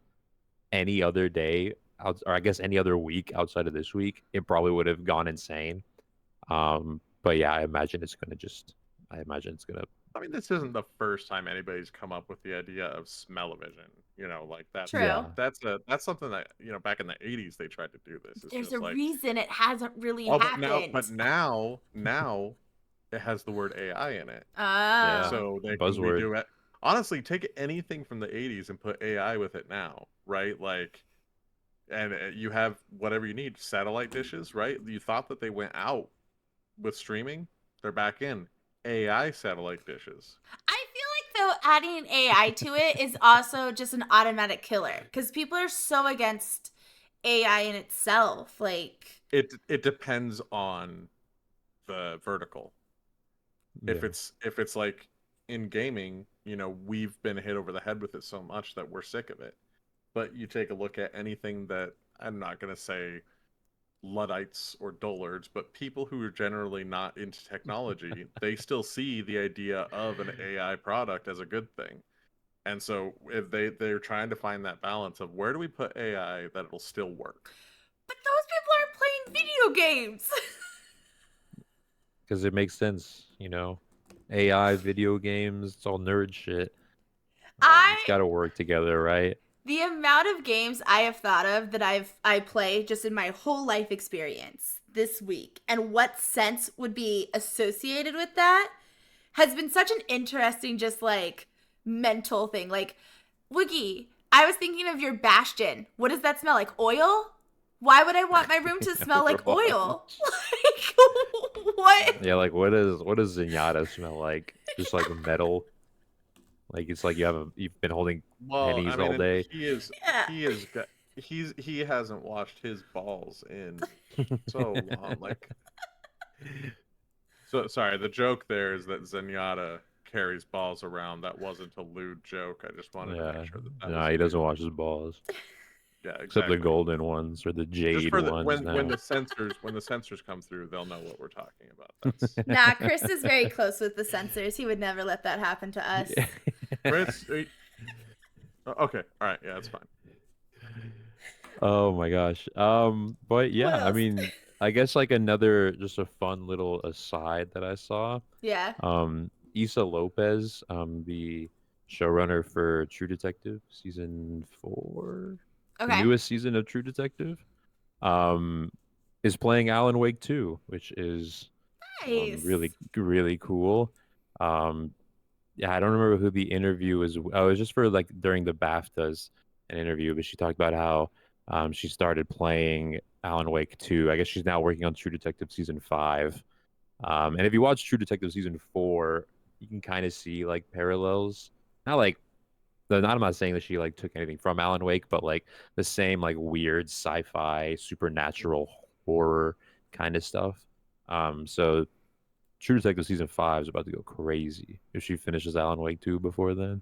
any other day, or I guess any other week outside of this week, it probably would have gone insane. But yeah, I imagine it's gonna. I mean, this isn't the first time anybody's come up with the idea of smell-o-vision. Like True. Yeah. that's something that back in the '80s they tried to do this. It's There's just a like, reason it hasn't really oh, happened. but now it has the word AI in it, Oh. so they can Buzzword. redo it. Honestly, take anything from the '80s and put AI with it now, right? Like, and you have whatever you need. Satellite dishes, right? You thought that they went out with streaming, they're back in. AI satellite dishes. I feel like though adding AI to it is also just an automatic killer because people are so against AI in itself. Like It depends on the vertical. Yeah. If it's like in gaming, we've been hit over the head with it so much that we're sick of it. But you take a look at anything that, I'm not gonna say Luddites or dullards, but people who are generally not into technology, they still see the idea of an AI product as a good thing. And so if they're trying to find that balance of where do we put AI that it'll still work. but those people aren't playing video games. Because it makes sense, AI, video games, it's all nerd shit. It's got to work together, right? The amount of games I have thought of that I play just in my whole life experience this week and what sense would be associated with that has been such an interesting just like mental thing. Like, Woogie, I was thinking of your Bastion. What does that smell like? Oil? Why would I want my room to smell like oil? Like, what? Yeah, like what does Zenyatta smell like? Just like metal. Like it's like you've been holding pennies all and day. he hasn't washed his balls in so long. Like, so sorry, the joke there is that Zenyatta carries balls around. That wasn't a lewd joke. I just wanted to make sure that Nah, was he doesn't wash his balls. Yeah, Except exactly. the golden ones or the Just jade for ones. when the censors come through, they'll know what we're talking about. That's Nah, Chris is very close with the censors. He would never let that happen to us. Chris. Okay, all right, yeah, it's fine. Oh my gosh. But yeah, I mean, I guess like another just a fun little aside that I saw. Yeah. Issa Lopez, the showrunner for True Detective season 4, the newest season of True Detective, is playing Alan Wake 2, which is nice. Really, really cool. Yeah, I don't remember who the interview was. Oh, it was just for like during the BAFTAs an interview, but she talked about how she started playing Alan Wake 2. I guess she's now working on True Detective season 5. And if you watch True Detective season 4, you can kind of see like parallels. Not like I'm not saying that she like took anything from Alan Wake, but like the same like weird sci-fi, supernatural horror kind of stuff. So True Detective season 5 is about to go crazy if she finishes Alan Wake 2 before then.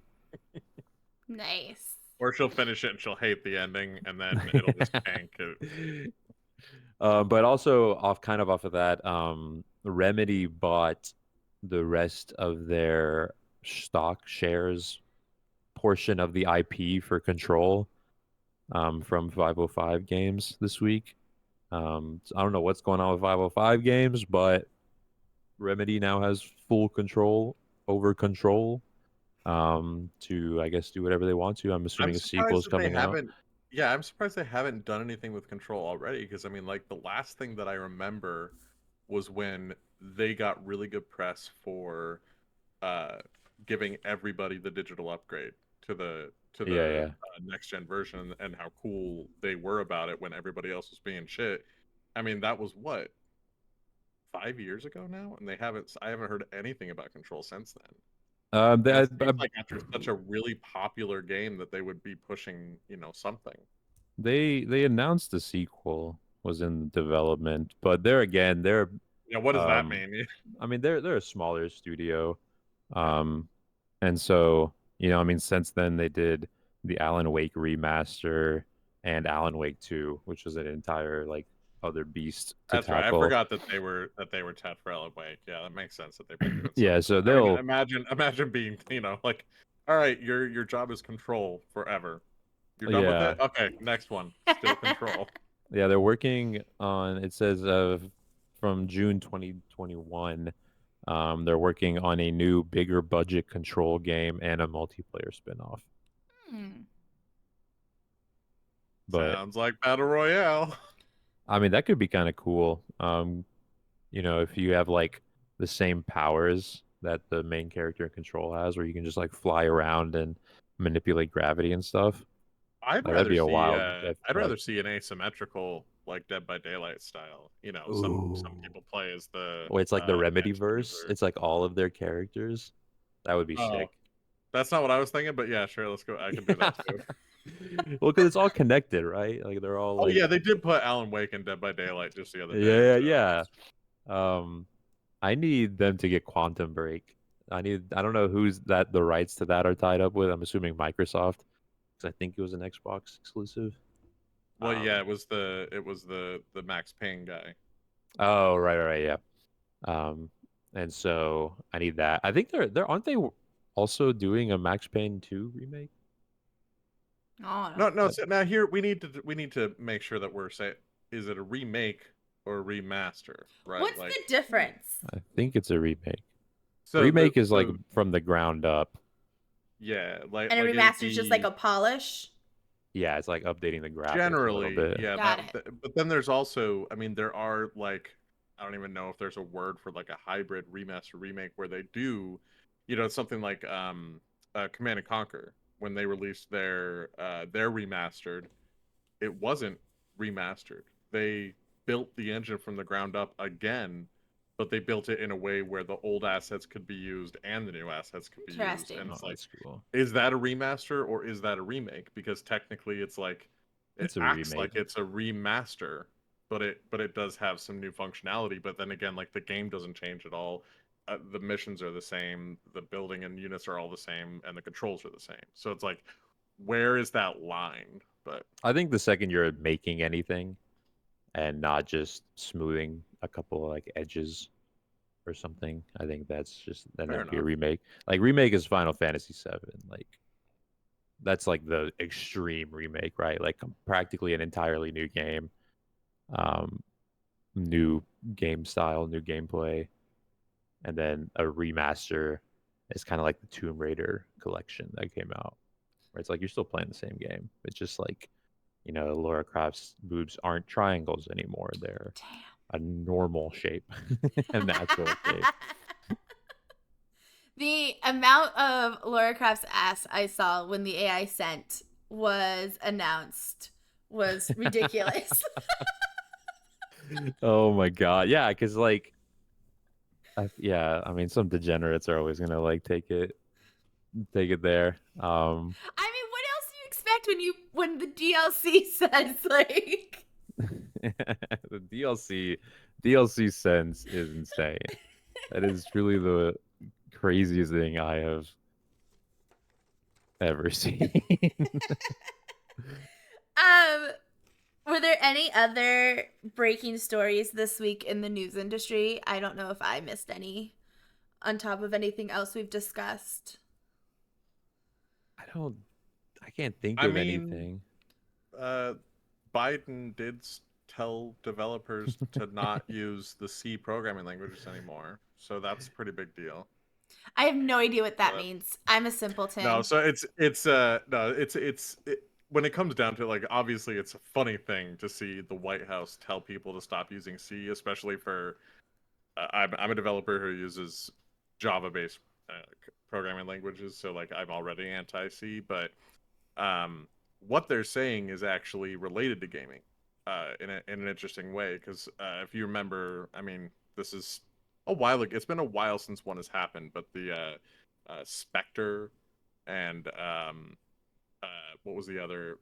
Nice. Or she'll finish it and she'll hate the ending, and then it'll just tank it. But also off of that, Remedy bought the rest of their stock shares portion of the IP for Control from 505 Games this week. So I don't know what's going on with 505 Games, but Remedy now has full control over Control to, I guess, do whatever they want to. I'm assuming a sequel is coming out. Yeah, I'm surprised they haven't done anything with Control already, because I mean, like, the last thing that I remember was when they got really good press for giving everybody the digital upgrade to the next gen version, and how cool they were about it when everybody else was being shit. I mean, that was what, 5 years ago now, and I haven't heard anything about Control since then. Um, And it they, seems like after such a really popular game that they would be pushing, something. they announced the sequel was in development, but they're What does that um mean? I mean they're a smaller studio. And so, I mean, since then they did the Alan Wake remaster and Alan Wake 2, which was an entire like other beast to That's right. I tackle. forgot that they were Ted for Alan Wake. Yeah, that makes sense that they've been doing Yeah, something. so I mean, they'll imagine being, like, all right, your job is Control forever. You're done with yeah. it? Okay, next one. Still Control. Yeah, they're working on it says from June 2021. They're working on a new bigger budget Control game and a multiplayer spin-off. But Sounds like Battle Royale. I mean, that could be kind of cool. If you have like the same powers that the main character in Control has, where you can just like fly around and manipulate gravity and stuff. I'd Like that'd rather be a see wild. I'd rather see an asymmetrical like Dead by Daylight style. Some people play as the Oh, it's like the Remedy advanced verse. user. It's like all of their characters. That would be Oh, sick. that's not what I was thinking, but yeah, sure, let's go. I can do that too. Well, because it's all connected, right? Like they're all Oh like. yeah, they did put Alan Wake and Dead by Daylight just the other Yeah, day. yeah. I need them to get Quantum Break. I don't know who's that the rights to that are tied up with. I'm assuming Microsoft, because I think it was an Xbox exclusive. Well, yeah, it was the Max Payne guy. Oh, right, yeah. And so I need that. I think they're aren't they also doing a Max Payne 2 remake? Oh, No. So now here we need to make sure that we're saying, is it a remake or a remaster, right? What's the difference? I think it's a remake. So remake is like from the ground up. Yeah, like and a remaster is just like a polish. Yeah, it's like updating the graphics generally, a little bit. yeah. Got it. But then there's also, I mean, there are like, I don't even know if there's a word for like a hybrid remaster remake where they do, something like Command and Conquer when they released their remastered. It wasn't remastered. They built the engine from the ground up again, but they built it in a way where the old assets could be used and the new assets could be used. Interesting. And it's Oh, like, that's cool. is that a remaster or is that a remake? Because technically, it's like It's a acts remake. like it's a remaster, but it does have some new functionality. But then again, like the game doesn't change at all. The missions are the same, the building and units are all the same, and the controls are the same. So it's like, where is that line? But I think the second you're making anything and not just smoothing a couple of like edges or something, I think that's just then Fair that'd be a enough. remake. Like remake is Final Fantasy VII. Like that's like the extreme remake, right? Like practically an entirely new game, new game style, new gameplay, and then a remaster is kind of like the Tomb Raider collection that came out, where it's like you're still playing the same game. It's just like, Lara Croft's boobs aren't triangles anymore. They're a normal shape, a natural shape. The amount of Lara Croft's ass I saw when the AI sent was announced was ridiculous. Oh my god, yeah, because like, I mean, some degenerates are always gonna like take it there. I mean, what else do you expect when the DLC says like the DLC sense is insane. That is truly the craziest thing I have ever seen. Were there any other breaking stories this week in the news industry? I don't know if I missed any on top of anything else we've discussed. I can't think of anything. Biden did tell developers to not use the C programming languages anymore, so that's a pretty big deal. I have no idea what that means. I'm a simpleton. No, so it's when it comes down to it, like, obviously it's a funny thing to see the White House tell people to stop using C, especially for I'm a developer who uses Java-based programming languages, so like I'm already anti-C, but what they're saying is actually related to gaming in an interesting way, because if you remember, I mean, this is a while ago. It's been a while since one has happened, but the Spectre and what was the other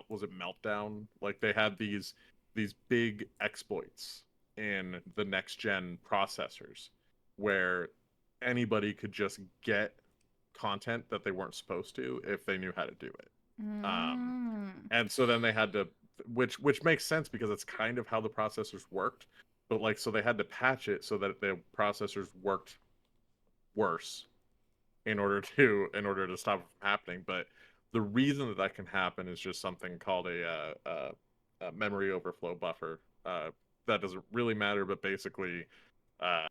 was it Meltdown? Like they had these big exploits in the next gen processors where anybody could just get content that they weren't supposed to if they knew how to do it. And so then they had to, which makes sense because it's kind of how the processors worked. But like, so they had to patch it so that the processors worked worse in order to stop it from happening. But the reason that can happen is just something called a memory overflow buffer. That doesn't really matter, but basically, uh,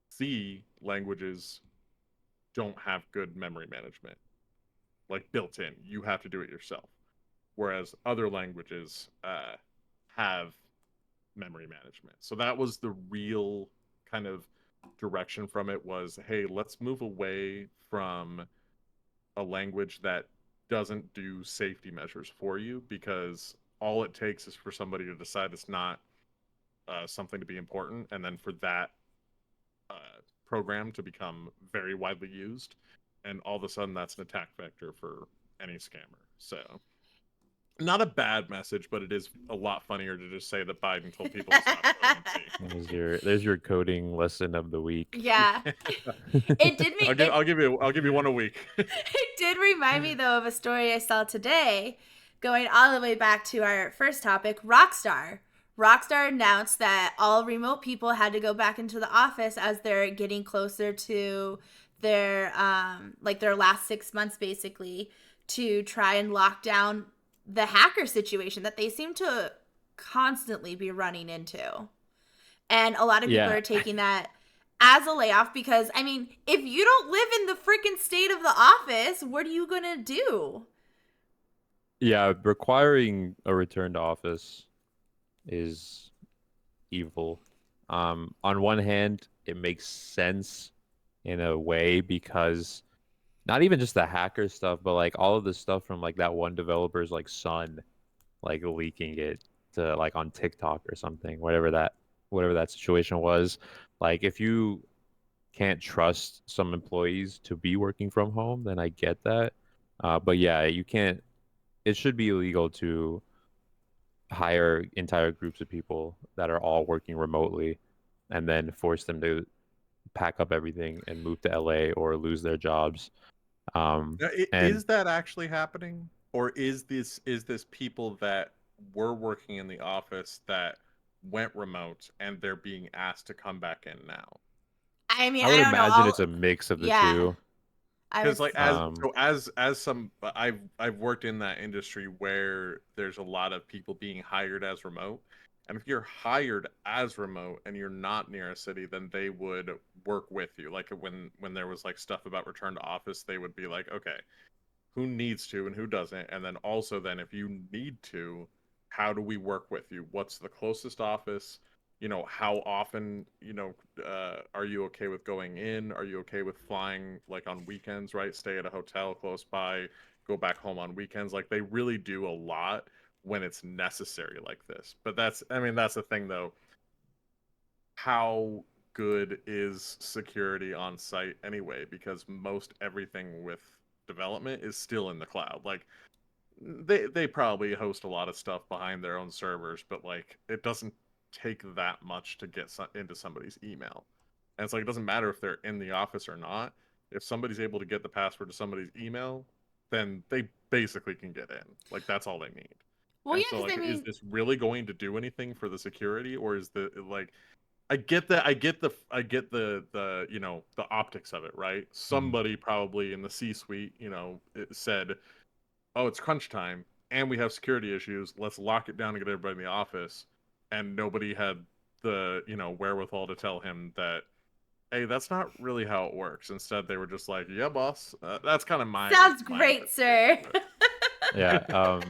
C languages don't have good memory management, like built in. You have to do it yourself. Whereas other languages have memory management. So that was the real kind of direction from it was, hey, let's move away from a language that doesn't do safety measures for you, because all it takes is for somebody to decide it's not something to be important, and then for that program to become very widely used, and all of a sudden that's an attack vector for any scammer. So not a bad message, but it is a lot funnier to just say that Biden told people to stop coding. There's your coding lesson of the week. Yeah. It did make I'll give you one a week. It did remind me though of a story I saw today, going all the way back to our first topic, Rockstar. Rockstar announced that all remote people had to go back into the office as they're getting closer to their their last 6 months basically, to try and lock down the hacker situation that they seem to constantly be running into. And a lot of people are taking that as a layoff because, I mean, if you don't live in the freaking state of the office, what are you going to do? Yeah, requiring a return to office is evil. On one hand, it makes sense in a way because not even just the hacker stuff, but like all of the stuff from like that one developer's like son, like leaking it to like on TikTok or something, whatever that situation was. Like if you can't trust some employees to be working from home, then I get that. But yeah, you can't. It should be illegal to hire entire groups of people that are all working remotely and then force them to pack up everything and move to LA or lose their jobs. Is that actually happening, or is this people that were working in the office that went remote and they're being asked to come back in now? I mean, I would don't imagine know. it's a mix of the two. Because like as some I've worked in that industry where there's a lot of people being hired as remote, and if you're hired as remote and you're not near a city, then they would work with you. Like when there was like stuff about return to office, they would be like, okay, who needs to and who doesn't, and then also then if you need to, how do we work with you? What's the closest office? How often, are you okay with going in? Are you okay with flying like on weekends, right? Stay at a hotel close by, go back home on weekends. Like they really do a lot when it's necessary like this. But that's the thing though. How good is security on site anyway? Because most everything with development is still in the cloud. Like they probably host a lot of stuff behind their own servers, but like it doesn't take that much to get into somebody's email. And it's like it doesn't matter if they're in the office or not. If somebody's able to get the password to somebody's email, then they basically can get in. Like that's all they need. Well, and yeah, so like, I mean, is this really going to do anything for the security, or is the like I get the the optics of it, right? Somebody probably in the C-suite, said, "Oh, it's crunch time and we have security issues. Let's lock it down and get everybody in the office." And nobody had the, wherewithal to tell him that, hey, that's not really how it works. Instead, they were just like, "Yeah, boss." That's kind of my sounds my great, sir. Yeah.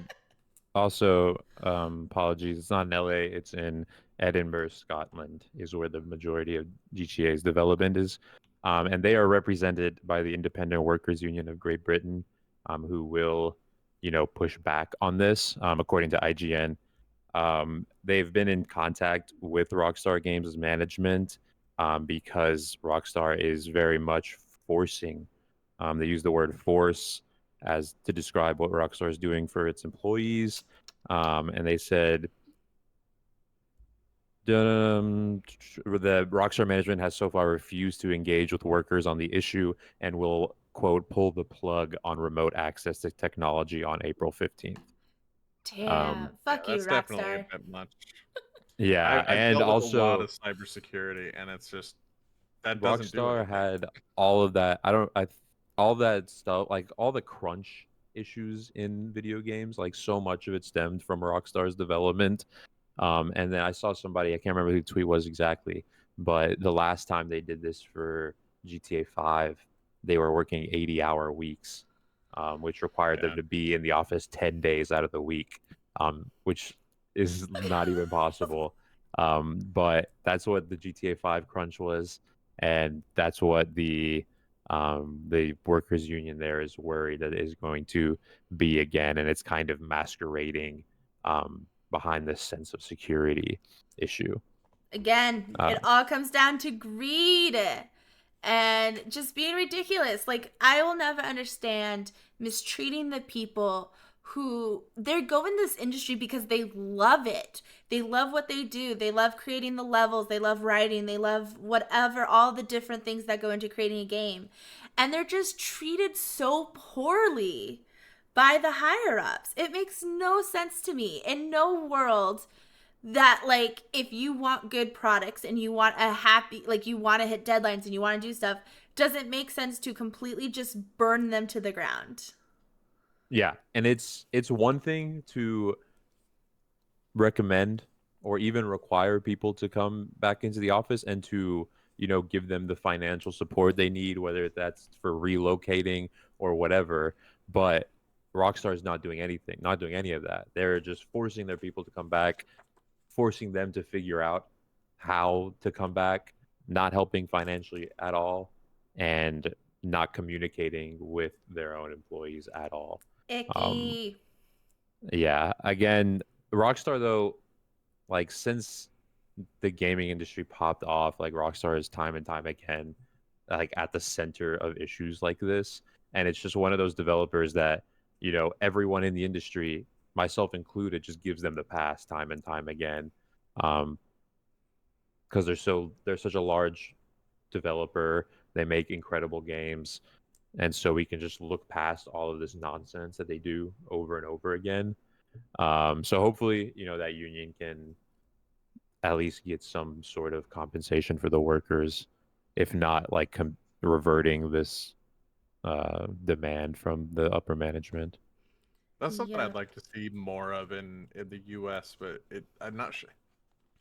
Also, apologies. It's not in LA. It's in Edinburgh, Scotland, is where the majority of GTA's development is. And they are represented by the Independent Workers Union of Great Britain, who will, push back on this, according to IGN. they've been in contact with Rockstar Games' management because Rockstar is very much forcing. They use the word force as to describe what Rockstar is doing for its employees, and they said the Rockstar management has so far refused to engage with workers on the issue and will, quote, pull the plug on remote access to technology on April 15th. Damn. Fuck you, that's definitely a Rockstar. bit much. Yeah, I've and dealt with a lot also of cybersecurity, and it's just that doesn't do Rockstar anything. had all of that. All that stuff, like all the crunch issues in video games, like so much of it stemmed from Rockstar's development. And then I saw somebody, I can't remember who the tweet was exactly, but the last time they did this for GTA 5, they were working 80-hour weeks, which required them Yeah. to be in the office 10 days out of the week, which is not even possible. But that's what the GTA 5 crunch was, and that's what the workers union there is worried that it is going to be again, and it's kind of masquerading behind this sense of security issue. Again, it all comes down to greed and just being ridiculous. Like, I will never understand mistreating the people who they go in this industry because they love it. They love what they do. They love creating the levels. They love writing. They love whatever, all the different things that go into creating a game. And they're just treated so poorly by the higher ups. It makes no sense to me. In no world that, like, if you want good products and you want a happy, like, you want to hit deadlines and you want to do stuff, does it make sense to completely just burn them to the ground? Yeah, and it's one thing to recommend or even require people to come back into the office and to, give them the financial support they need, whether that's for relocating or whatever. But Rockstar is not doing anything, not doing any of that. They're just forcing their people to come back, forcing them to figure out how to come back, not helping financially at all, and not communicating with their own employees at all. Icky. Yeah, again, Rockstar though, like since the gaming industry popped off, like Rockstar is time and time again like at the center of issues like this, and it's just one of those developers that, everyone in the industry, myself included, just gives them the pass time and time again. Because they're such a large developer, they make incredible games, and so we can just look past all of this nonsense that they do over and over again. So hopefully, that union can at least get some sort of compensation for the workers, if not like reverting this demand from the upper management. That's something Yeah. I'd like to see more of in the U.S., but I'm not sure.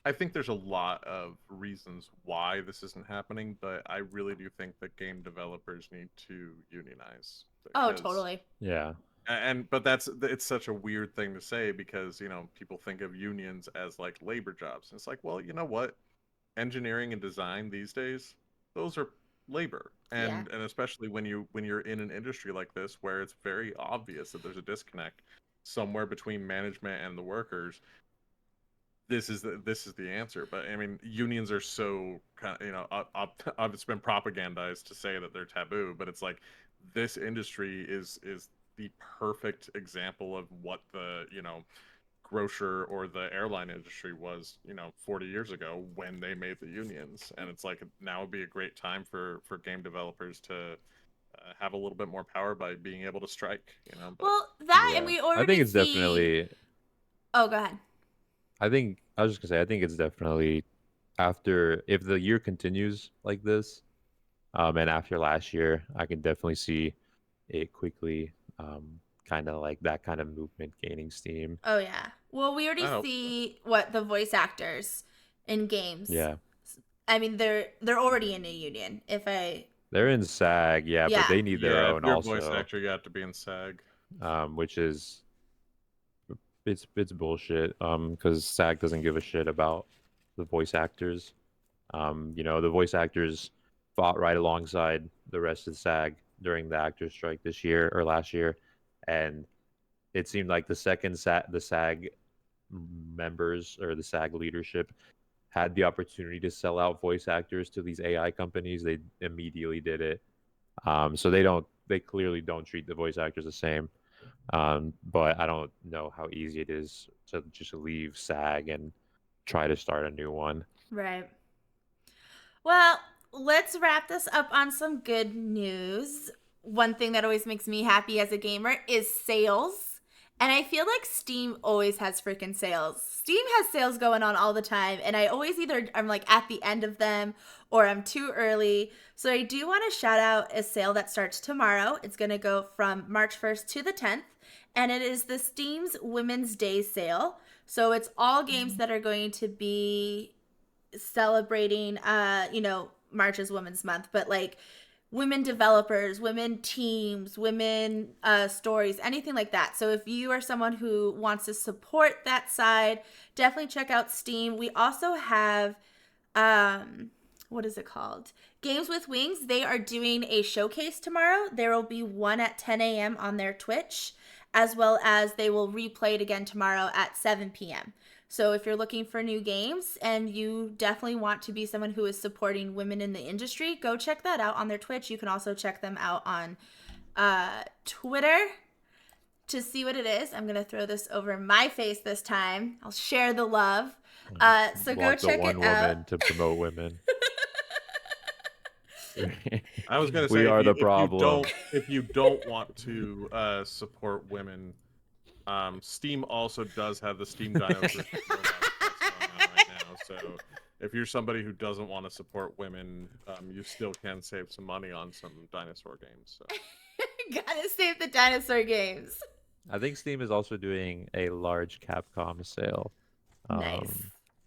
I think there's a lot of reasons why this isn't happening, but I really do think that game developers need to unionize. Oh, Because, totally. Yeah. but it's such a weird thing to say because people think of unions as like labor jobs. And it's like, well, you know what? Engineering and design these days, those are labor. Yeah. And especially when you're in an industry like this where it's very obvious that there's a disconnect somewhere between management and the workers, this is the answer. But I mean, unions are so kind of, it's been propagandized to say that they're taboo, but it's like this industry is the perfect example of what the grocer or the airline industry was 40 years ago when they made the unions. And it's like now would be a great time for game developers to have a little bit more power by being able to strike. But Well, that, and Yeah. we I already think it's see. definitely. Oh, go ahead. I was just gonna say. I think it's definitely after, if the year continues like this, and after last year, I can definitely see it quickly, kind of like that kind of movement gaining steam. Oh, yeah. Well, we already I hope so. see what the voice actors in games. Yeah, I mean, they're already in a union. If I. they're in SAG, yeah, but Yeah. they need their Yeah, if own you're a voice also, actor, you have to be in SAG. which is it's bullshit. Because SAG doesn't give a shit about the voice actors. The voice actors fought right alongside the rest of SAG during the actors strike this year or last year, and it seemed like the second the SAG members or the SAG leadership had the opportunity to sell out voice actors to these AI companies, they immediately did it. So they clearly don't treat the voice actors the same. But I don't know how easy it is to just leave SAG and try to start a new one. Right. Well, let's wrap this up on some good news. One thing that always makes me happy as a gamer is sales. And I feel like Steam always has freaking sales. Steam has sales going on all the time. And I always I'm like at the end of them or I'm too early. So I do want to shout out a sale that starts tomorrow. It's going to go from March 1st to the 10th. And it is the Steam's Women's Day sale. So it's all games that are going to be celebrating, March is Women's Month, but like women developers, women teams, women stories, anything like that. So if you are someone who wants to support that side, definitely check out Steam. We also have, what is it called? Games with Wings. They are doing a showcase tomorrow. There will be one at 10 a.m. on their Twitch, as well as they will replay it again tomorrow at 7 p.m. So if you're looking for new games and you definitely want to be someone who is supporting women in the industry, go check that out on their Twitch. You can also check them out on Twitter to see what it is. I'm going to throw this over my face this time. I'll share the love. So go check it out. One woman to promote women. I was going to say, we are the problem. If you don't want to support women, Steam also does have the Steam Dino that's going on right now. So if you're somebody who doesn't want to support women, you still can save some money on some dinosaur games. So. Gotta save the dinosaur games. I think Steam is also doing a large Capcom sale. Nice.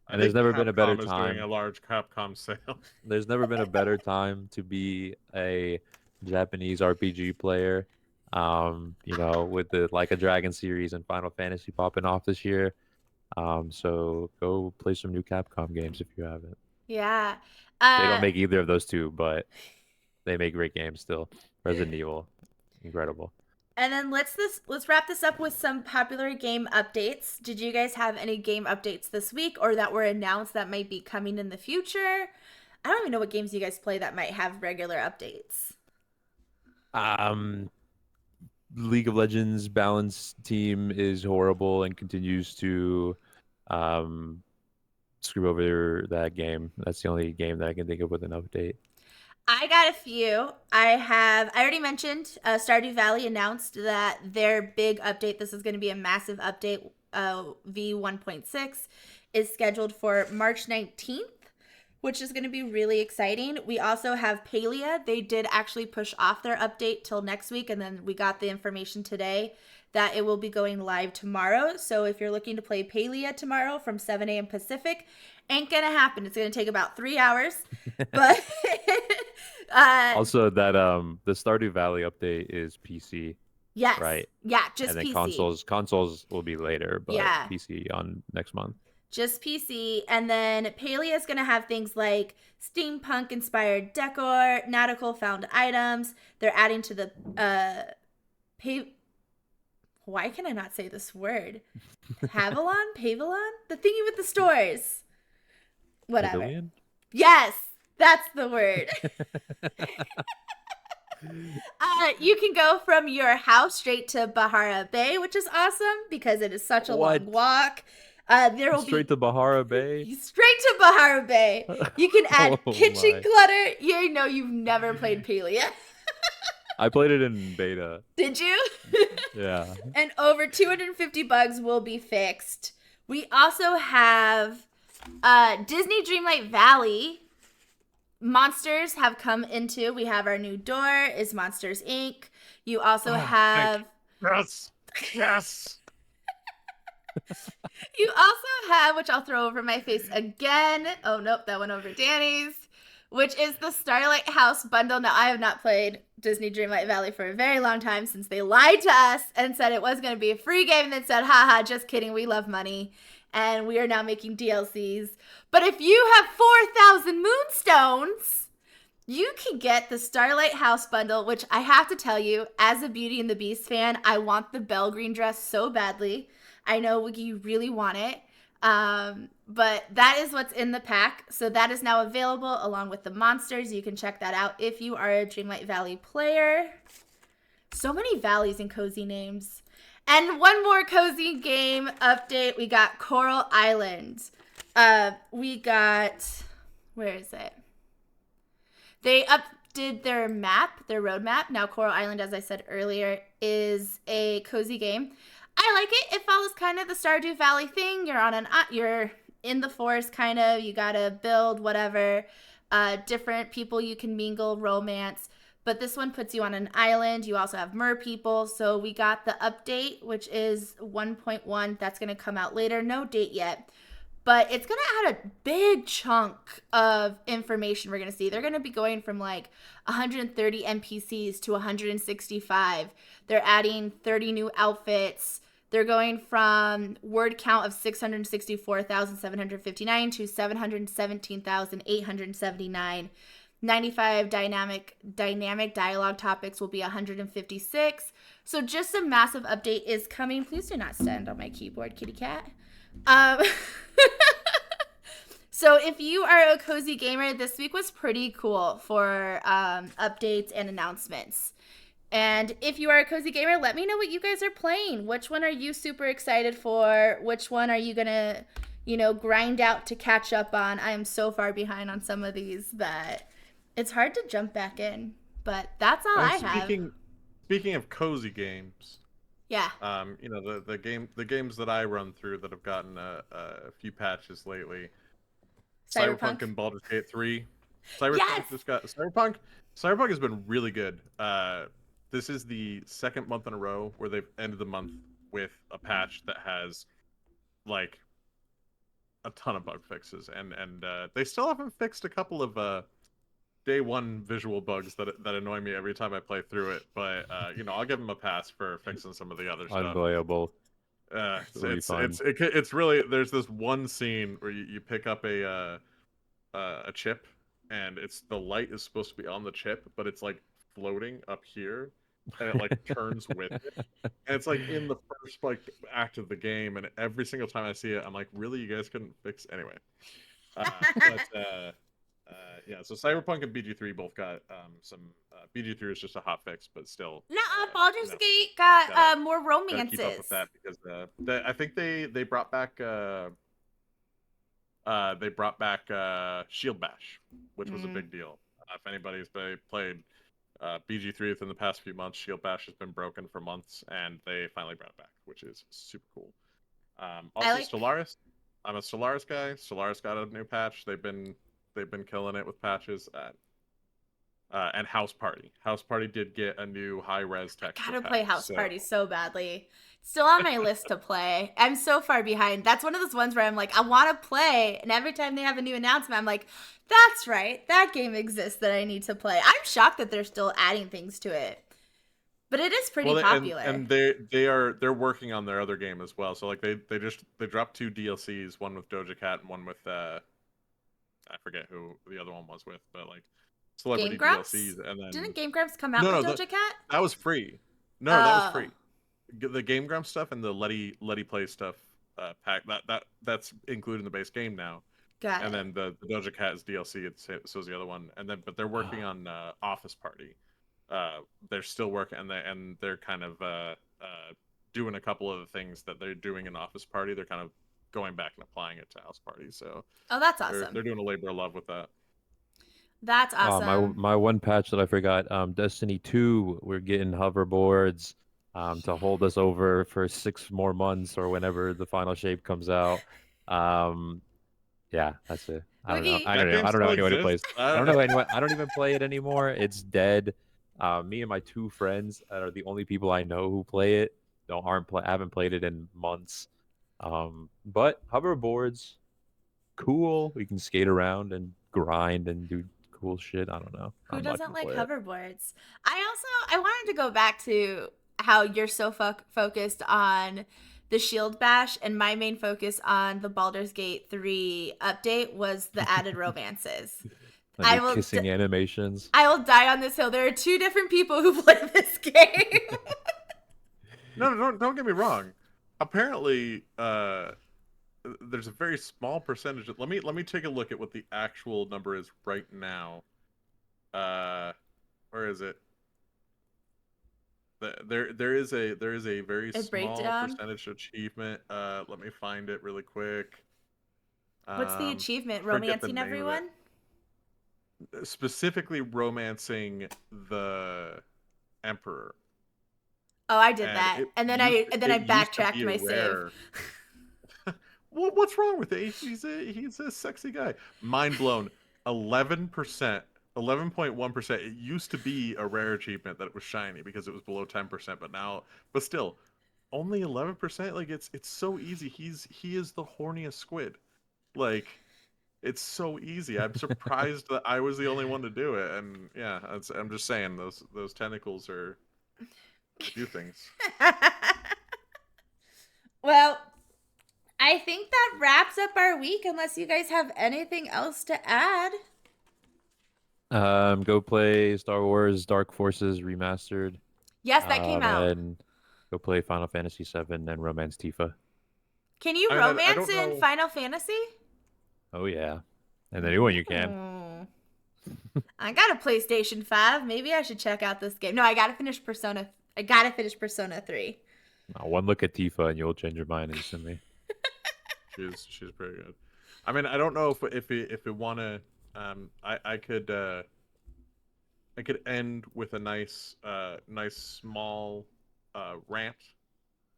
And there's never been a better Capcom time. Is doing a large Capcom sale. There's never been a better time to be a Japanese RPG player. With the Like a Dragon series and Final Fantasy popping off this year. So go play some new Capcom games if you haven't. Yeah. They don't make either of those two, but they make great games still. Resident Evil, incredible. And then let's wrap this up with some popular game updates. Did you guys have any game updates this week or that were announced that might be coming in the future? I don't even know what games you guys play that might have regular updates. League of Legends balance team is horrible and continues to screw over that game. That's the only game that I can think of with an update. I got a few. I already mentioned Stardew Valley announced that their big update, this is going to be a massive update, V1.6, is scheduled for March 19th, which is going to be really exciting. We also have Palia. They did actually push off their update till next week, and then we got the information today that it will be going live tomorrow. So if you're looking to play Palia tomorrow from 7 a.m. Pacific, ain't going to happen. It's going to take about 3 hours. But also, that the Stardew Valley update is PC. Yes. Right. Yeah, just and then PC. Consoles will be later, but yeah. PC on next month. Just PC. And then Palia is going to have things like steampunk-inspired decor, nautical found items. They're adding to the why can I not say this word? Pavilon? The thingy with the stores. Whatever. Pavilion? Yes, that's the word. You can go from your house straight to Bahara Bay, which is awesome because it is such a long walk. There will straight to Bahara Bay. Straight to Bahara Bay. You can add kitchen clutter. You know you've never played Palia. I played it in beta. Did you? Yeah. And over 250 bugs will be fixed. We also have Disney Dreamlight Valley. Monsters have come into. We have our new door is Monsters Inc. You also have. Yes. Yes. You also have, which I'll throw over my face again. Oh, nope, that went over Danny's. Which is the Starlight House bundle. Now, I have not played Disney Dreamlight Valley for a very long time since they lied to us and said it was going to be a free game and then said, haha, just kidding, we love money. And we are now making DLCs. But if you have 4,000 Moonstones, you can get the Starlight House bundle, which I have to tell you, as a Beauty and the Beast fan, I want the Belle Green dress so badly. I know Woogie, you really want it. But that is what's in the pack. So that is now available along with the monsters. You can check that out if you are a Dreamlight Valley player. So many valleys and cozy names. And one more cozy game update. We got Coral Island. We got, where is it? They updid their map, their roadmap. Now Coral Island, as I said earlier, is a cozy game. I like it. It follows kind of the Stardew Valley thing. You're in the forest, kind of. You gotta build whatever. Different people you can mingle, romance. But this one puts you on an island. You also have mer people. So we got the update, which is 1.1. That's gonna come out later. No date yet. But it's going to add a big chunk of information we're going to see. They're going to be going from like 130 NPCs to 165. They're adding 30 new outfits. They're going from word count of 664,759 to 717,879. 95 dynamic dialogue topics will be 156. So just a massive update is coming. Please do not stand on my keyboard, kitty cat. So if you are a cozy gamer, this week was pretty cool for updates and announcements. And if you are a cozy gamer, let me know what you guys are playing. Which one are you super excited for? Which one are you gonna, grind out to catch up on? I am so far behind on some of these that it's hard to jump back in. But that's all I have. Speaking of cozy games. Yeah. The games that I run through that have gotten a few patches lately. Cyberpunk and Baldur's Gate 3. Cyberpunk Yes! just got Cyberpunk. Cyberpunk has been really good. This is the second month in a row where they've ended the month with a patch that has like a ton of bug fixes, and they still haven't fixed a couple of day one visual bugs that annoy me every time I play through it. But I'll give them a pass for fixing some of the other stuff. Unplayable. It's really, there's this one scene where you pick up a chip, and the light is supposed to be on the chip, but it's like floating up here, and it like turns with it, and it's like in the first act of the game, and every single time I see it, I'm like, really, you guys couldn't fix anyway. So Cyberpunk and BG3 both got some. BG3 is just a hot fix, but still. Baldur's Gate got more romances. Keep up with that because I think they brought back Shield Bash, which was a big deal. If anybody's played BG3 within the past few months, Shield Bash has been broken for months, and they finally brought it back, which is super cool. Stellaris. I'm a Stellaris guy. Stellaris got a new patch. They've been killing it with patches. And House Party. House Party did get a new high-res texture. Gotta play House Party so badly. Still on my list to play. I'm so far behind. That's one of those ones where I'm like, I want to play, and every time they have a new announcement, I'm like, that's right, that game exists that I need to play. I'm shocked that they're still adding things to it, but it is pretty popular. And they're working on their other game as well. So like they dropped 2 DLCs, one with Doja Cat and one with I forget who the other one was with, but like celebrity Game Grumps? DLCs. And then Didn't Game Grumps come out with Doja Cat? That was free. No, that was free. The Game Grumps stuff and the Letty Play stuff pack that's included in the base game now. Got it. And then the Doja Cat is DLC. So is the other one. And then but they're working on Office Party. They're still working, and they're kind of doing a couple of the things that they're doing in Office Party. They're kind of going back and applying it to House Party. So that's awesome. They're doing a labor of love with that. That's awesome. My one patch that I forgot, Destiny 2, we're getting hoverboards to hold us over for 6 more months or whenever the final shape comes out. Yeah, that's it. I don't know anyone who plays. I don't know anyone. I don't even play it anymore. It's dead. Me and my 2 friends are the only people I know who play it. Haven't played it in months. But hoverboards, cool. We can skate around and grind and do cool shit. I don't know. Who doesn't like hoverboards? I wanted to go back to how you're so focused on the Shield Bash, and my main focus on the Baldur's Gate 3 update was the added romances. Like kissing animations. I will die on this hill. There are 2 different people who play this game. No, don't get me wrong. apparently, there's a very small percentage. Let me take a look at what the actual number is right now. Where is it? There is a very A small breakdown? percentage achievement. Let me find it really quick. What's the achievement? Forget the Romancing name of it. everyone? Specifically romancing the emperor. Oh, I did And that. it And then used I used to backtracked be my save. rare. What's wrong with it? He's a sexy guy. Mind blown. 11%, 11.1%. It used to be a rare achievement that it was shiny because it was below 10%, but still, only 11%. Like it's so easy. He is the horniest squid. Like it's so easy. I'm surprised that I was the only one to do it. And yeah, I'm just saying those tentacles are they do things. Well, I think that wraps up our week unless you guys have anything else to add. Go play Star Wars Dark Forces Remastered. Yes, that came out. And go play Final Fantasy VII and Romance Tifa. Can you I romance don't in know. Final Fantasy? Oh yeah, and the new one you can. I got a PlayStation 5. Maybe I should check out this game. No, I gotta finish Persona 3. One look at Tifa and you'll change your mind instantly. She's pretty good. I mean, I don't know if we want to. I could end with a nice small rant,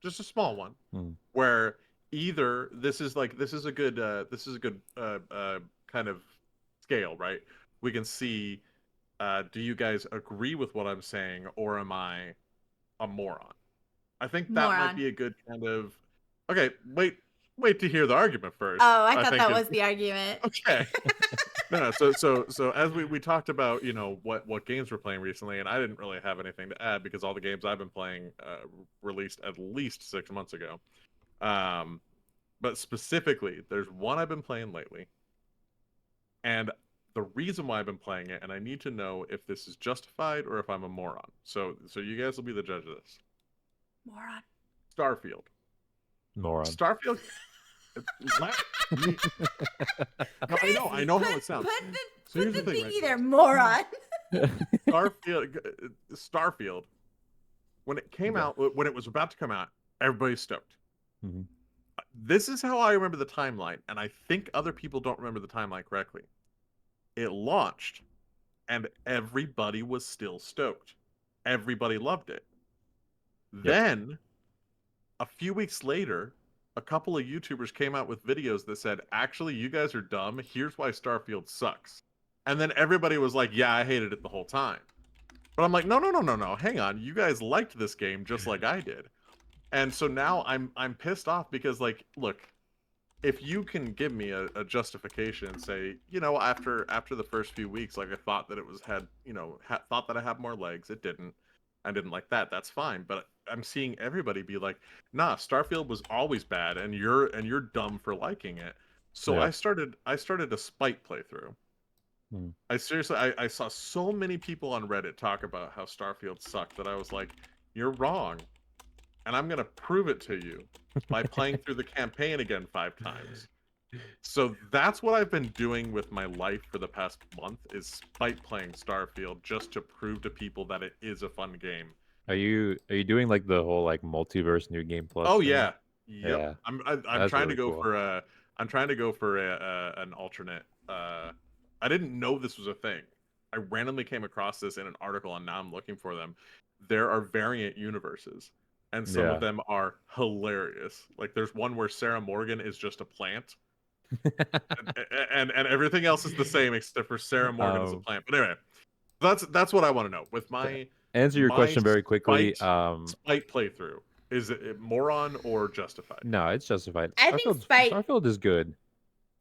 just a small one, where either this is a good kind of scale, right? We can see, do you guys agree with what I'm saying, or am I a moron? I think that might be a good kind of. Okay, wait to hear the argument first. Oh, I thought that was the argument. Okay. No. So as we talked about, what games we're playing recently, and I didn't really have anything to add because all the games I've been playing released at least 6 months ago. But specifically, there's one I've been playing lately, and the reason why I've been playing it, and I need to know if this is justified or if I'm a moron. So you guys will be the judge of this. Moron. Starfield. Moron. Starfield. I know how it sounds. Put the thingy there, moron. Starfield. When it came out, when it was about to come out, everybody's stoked. Mm-hmm. This is how I remember the timeline, and I think other people don't remember the timeline correctly. It launched, and everybody was still stoked. Everybody loved it. Yep. Then, a few weeks later, a couple of YouTubers came out with videos that said, actually, you guys are dumb. Here's why Starfield sucks. And then everybody was like, yeah, I hated it the whole time. But I'm like, no. Hang on. You guys liked this game just like I did. And so now I'm pissed off because, like, look, if you can give me a justification and say, after the first few weeks, like I thought that it thought that I had more legs. It didn't. I didn't like that. That's fine. But I'm seeing everybody be like, nah, Starfield was always bad, and you're dumb for liking it. So yeah. I started a spite playthrough. I saw so many people on Reddit talk about how Starfield sucked that I was like, you're wrong. And I'm going to prove it to you by playing through the campaign again 5 times. So that's what I've been doing with my life for the past month, is spite playing Starfield just to prove to people that it is a fun game. Are you doing like the whole like multiverse new game plus? Oh thing? yeah. Yep. Yeah. I'm trying to go cool. I'm trying to go for an alternate. I didn't know this was a thing. I randomly came across this in an article, and now I'm looking for them. There are variant universes. And some of them are hilarious. Like there's one where Sarah Morgan is just a plant, and everything else is the same except for Sarah Morgan is a plant. But anyway, that's what I want to know. With my answer your question very quickly. Spite playthrough, is it moron or justified? No, it's justified. I think Starfield is good.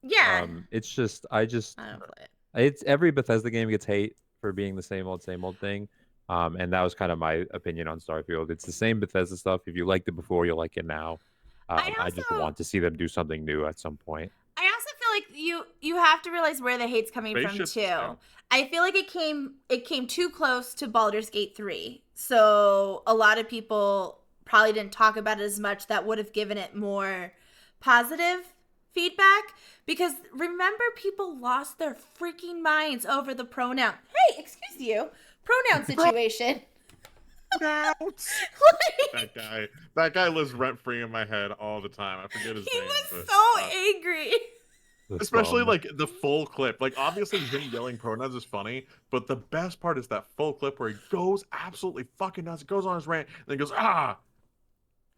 Yeah. It's just I don't play it. It's every Bethesda game gets hate for being the same old thing. And that was kind of my opinion on Starfield. It's the same Bethesda stuff. If you liked it before, you'll like it now. I just want to see them do something new at some point. I also feel like you have to realize where the hate's coming from too. Yeah. I feel like it came too close to Baldur's Gate 3. So a lot of people probably didn't talk about it as much, that would have given it more positive feedback. Because remember, people lost their freaking minds over the pronoun. Hey, excuse you. Pronoun situation. That guy lives rent free in my head all the time. I forget his He name. was But, so angry. especially like the full clip. Like obviously him yelling pronouns is funny, but the best part is that full clip where he goes absolutely fucking nuts. He goes on his rant and then goes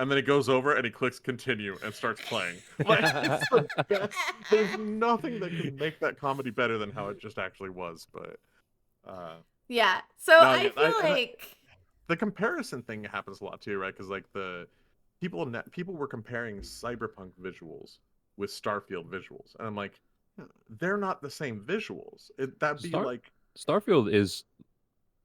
and then he goes over and he clicks continue and starts playing. Like it's the best. There's nothing that can make that comedy better than how it just actually was. But yeah. So no, I feel like the comparison thing happens a lot too, right? Because like the people were comparing cyberpunk visuals with Starfield visuals, and I'm like, they're not the same visuals. That'd be like Starfield is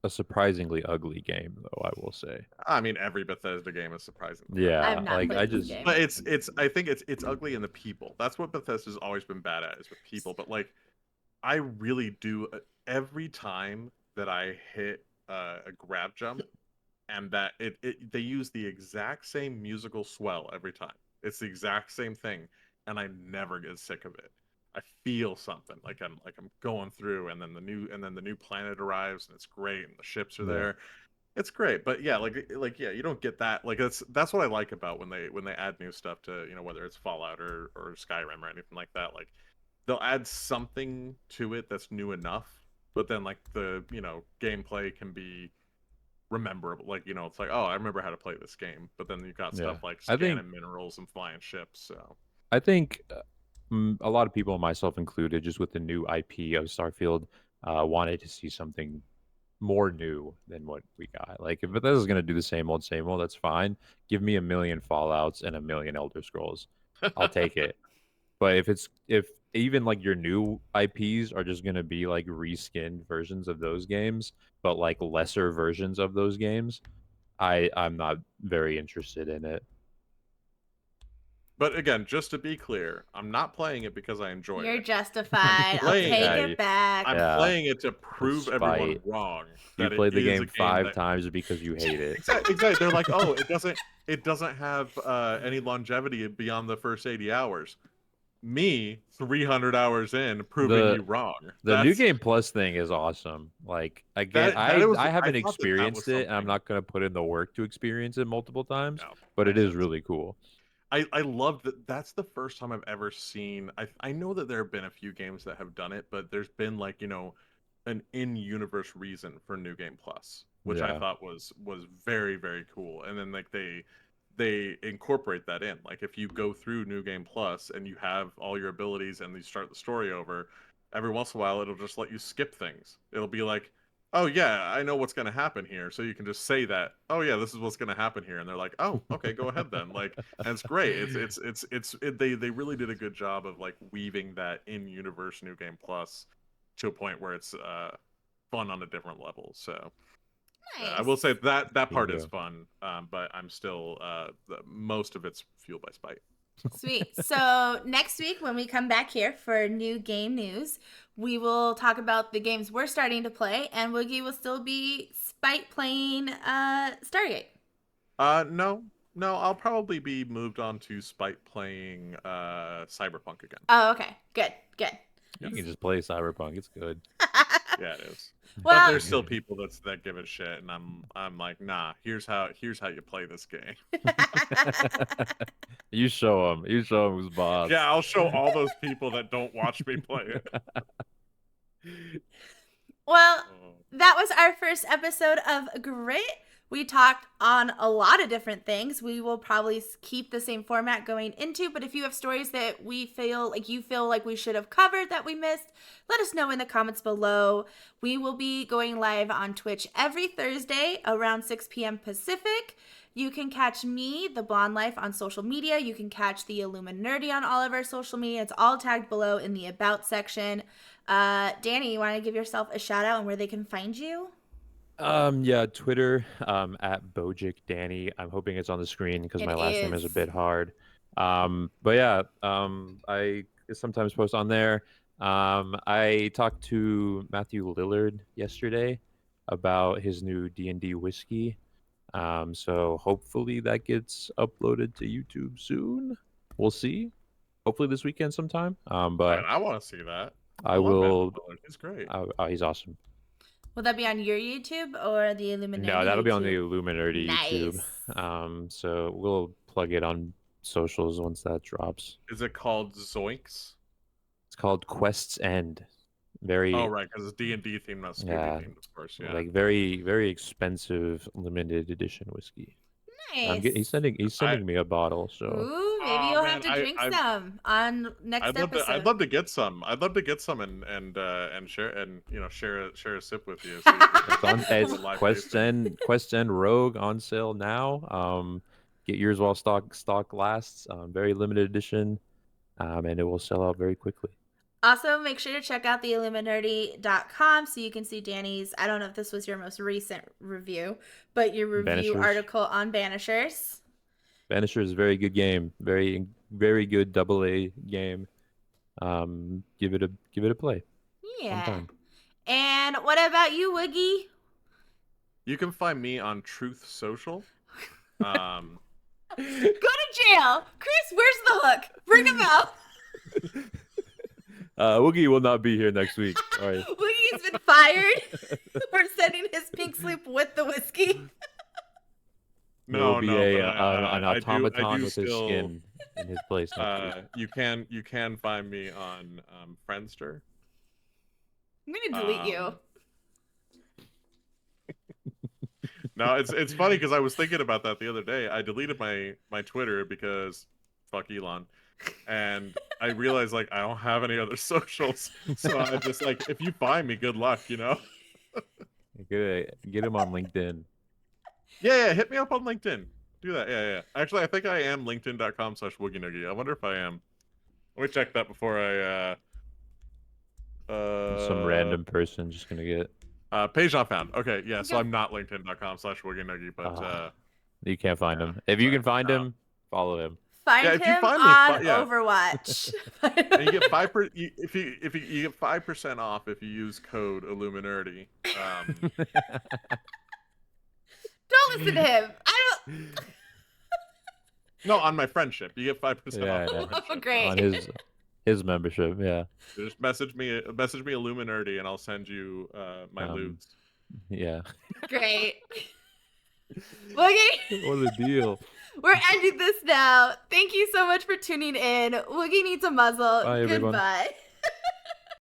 a surprisingly ugly game, though, I will say. I mean, every Bethesda game is surprisingly Yeah, I've not like played I this just game. But it's I think it's ugly in the people. That's what Bethesda's always been bad at, is with people. But like, I really do every time that I hit a grab jump, and that they use the exact same musical swell every time. It's the exact same thing, and I never get sick of it. I feel something like I'm going through, and then the new planet arrives, and it's great, and the ships are there. It's great, but yeah, like yeah, you don't get that. Like that's what I like about when they add new stuff to, whether it's Fallout or Skyrim or anything like that. Like they'll add something to it that's new enough, but then like the gameplay can be rememberable. Like it's like, oh, I remember how to play this game. But then you've got stuff like scanning minerals and flying ships. So I think a lot of people, myself included, just with the new IP of Starfield, wanted to see something more new than what we got. Like if Bethesda's gonna do the same old, that's fine. Give me a million Fallouts and a million Elder Scrolls. I'll take it. But if even like your new IPs are just gonna be like reskinned versions of those games, but like lesser versions of those games, I'm not very interested in it. But again, just to be clear, I'm not playing it because I enjoy You're it. justified. I'll playing take it. it back. I'm playing it to prove everyone wrong. You That played it the is game a 5 that... times because you hate it. Exactly. They're like, oh, it doesn't have any longevity beyond the first 80 hours. Me, 300 hours in, proving you wrong. The New Game Plus thing is awesome. Like again, I haven't experienced it, and I'm not gonna put in the work to experience it multiple times, but it is really cool. I love that. That's the first time I've ever seen. I know that there have been a few games that have done it, but there's been like an in-universe reason for New Game Plus, which I thought was very, very cool. And then like they incorporate that in. Like if you go through New Game Plus and you have all your abilities and you start the story over, every once in a while it'll just let you skip things. It'll be like, oh yeah, I know what's going to happen here, so you can just say that, oh yeah, this is what's going to happen here, and they're like, oh, okay, go ahead then. Like, and it's great. They really did a good job of like weaving that in-universe New Game Plus to a point where it's fun on a different level. So Nice. I will say that part is fun, but I'm still most of it's fueled by spite. Sweet. So next week when we come back here for new game news, we will talk about the games we're starting to play, and Woogie will still be spite playing Stargate. No, I'll probably be moved on to spite playing Cyberpunk again. Oh, okay. Good. You can just play Cyberpunk. It's good. Yeah, it is. Well, but there's still people that give a shit, and I'm like, nah. Here's how you play this game. You show them who's boss. Yeah, I'll show all those people that don't watch me play it. Well, that was our first episode of Grit. We talked on a lot of different things. We will probably keep the same format going into, but if you have stories that you feel like we should have covered that we missed, let us know in the comments below. We will be going live on Twitch every Thursday around 6 p.m. Pacific. You can catch me, The Blonde Life, on social media. You can catch the Illuminerdy on all of our social media. It's all tagged below in the About section. Danny, you want to give yourself a shout out on where they can find you? Yeah, Twitter, at Bojic Danny. I'm hoping it's on the screen because my last name is a bit hard. But yeah, I sometimes post on there. I talked to Matthew Lillard yesterday about his new D&D whiskey. So hopefully that gets uploaded to YouTube soon. We'll see. Hopefully this weekend sometime. Man, But I want to see that. I love Matthew will. Lillard. He's great. He's awesome. Will that be on your YouTube or the Illuminati? No, that'll be on the YouTube? Illuminati Nice. YouTube. So we'll plug it on socials once that drops. Is it called Zoinks? It's called Quest's End. Very. Oh right, because it's D&D themed, not Scooby themed, of course. Yeah. Like very expensive limited edition whiskey. Nice. He's sending me a bottle, so Ooh, maybe you'll have to drink some on next episode. I'd love to get some. I'd love to get some and share and share a sip with you. So it's Quest's End Rogue on sale now. Get yours while stock lasts. Very limited edition, and it will sell out very quickly. Also, make sure to check out theilluminati.com so you can see Danny's, I don't know if this was your most recent review, but your review article on Banishers. Banishers is a very good game. Very, very good AA game. Give it a play. Yeah. Sometime. And what about you, Woogie? You can find me on Truth Social. Go to jail. Chris, where's the hook? Bring him out. Woogie will not be here next week. All right. Woogie's been fired for sending his pink slip with the whiskey. No, an automaton with his skin in his place. You can find me on Friendster. I'm gonna delete you. No, it's funny because I was thinking about that the other day. I deleted my Twitter because fuck Elon. And I realized I don't have any other socials, so I just if you find me, good luck, Get him on LinkedIn. Yeah, hit me up on LinkedIn. Do that. Yeah. Actually, I think I am linkedin.com/woogienoogie. I wonder if I am. Let me check that before I some random person just gonna get page not found. Okay, yeah, so I'm not linkedin.com/woogienoogie, but you can't find him. If you can find him, follow him. Find him on Overwatch. And you get 5%. If you get 5% off if you use code Illuminati. Don't listen to him. I don't. No, on my friendship, you get 5% off. Oh, great. On his membership, yeah. Just message me Illuminati, and I'll send you my lewds. Yeah. Great. Woogie. What a deal. We're ending this now. Thank you so much for tuning in. Woogie needs a muzzle. Bye, everyone. Goodbye.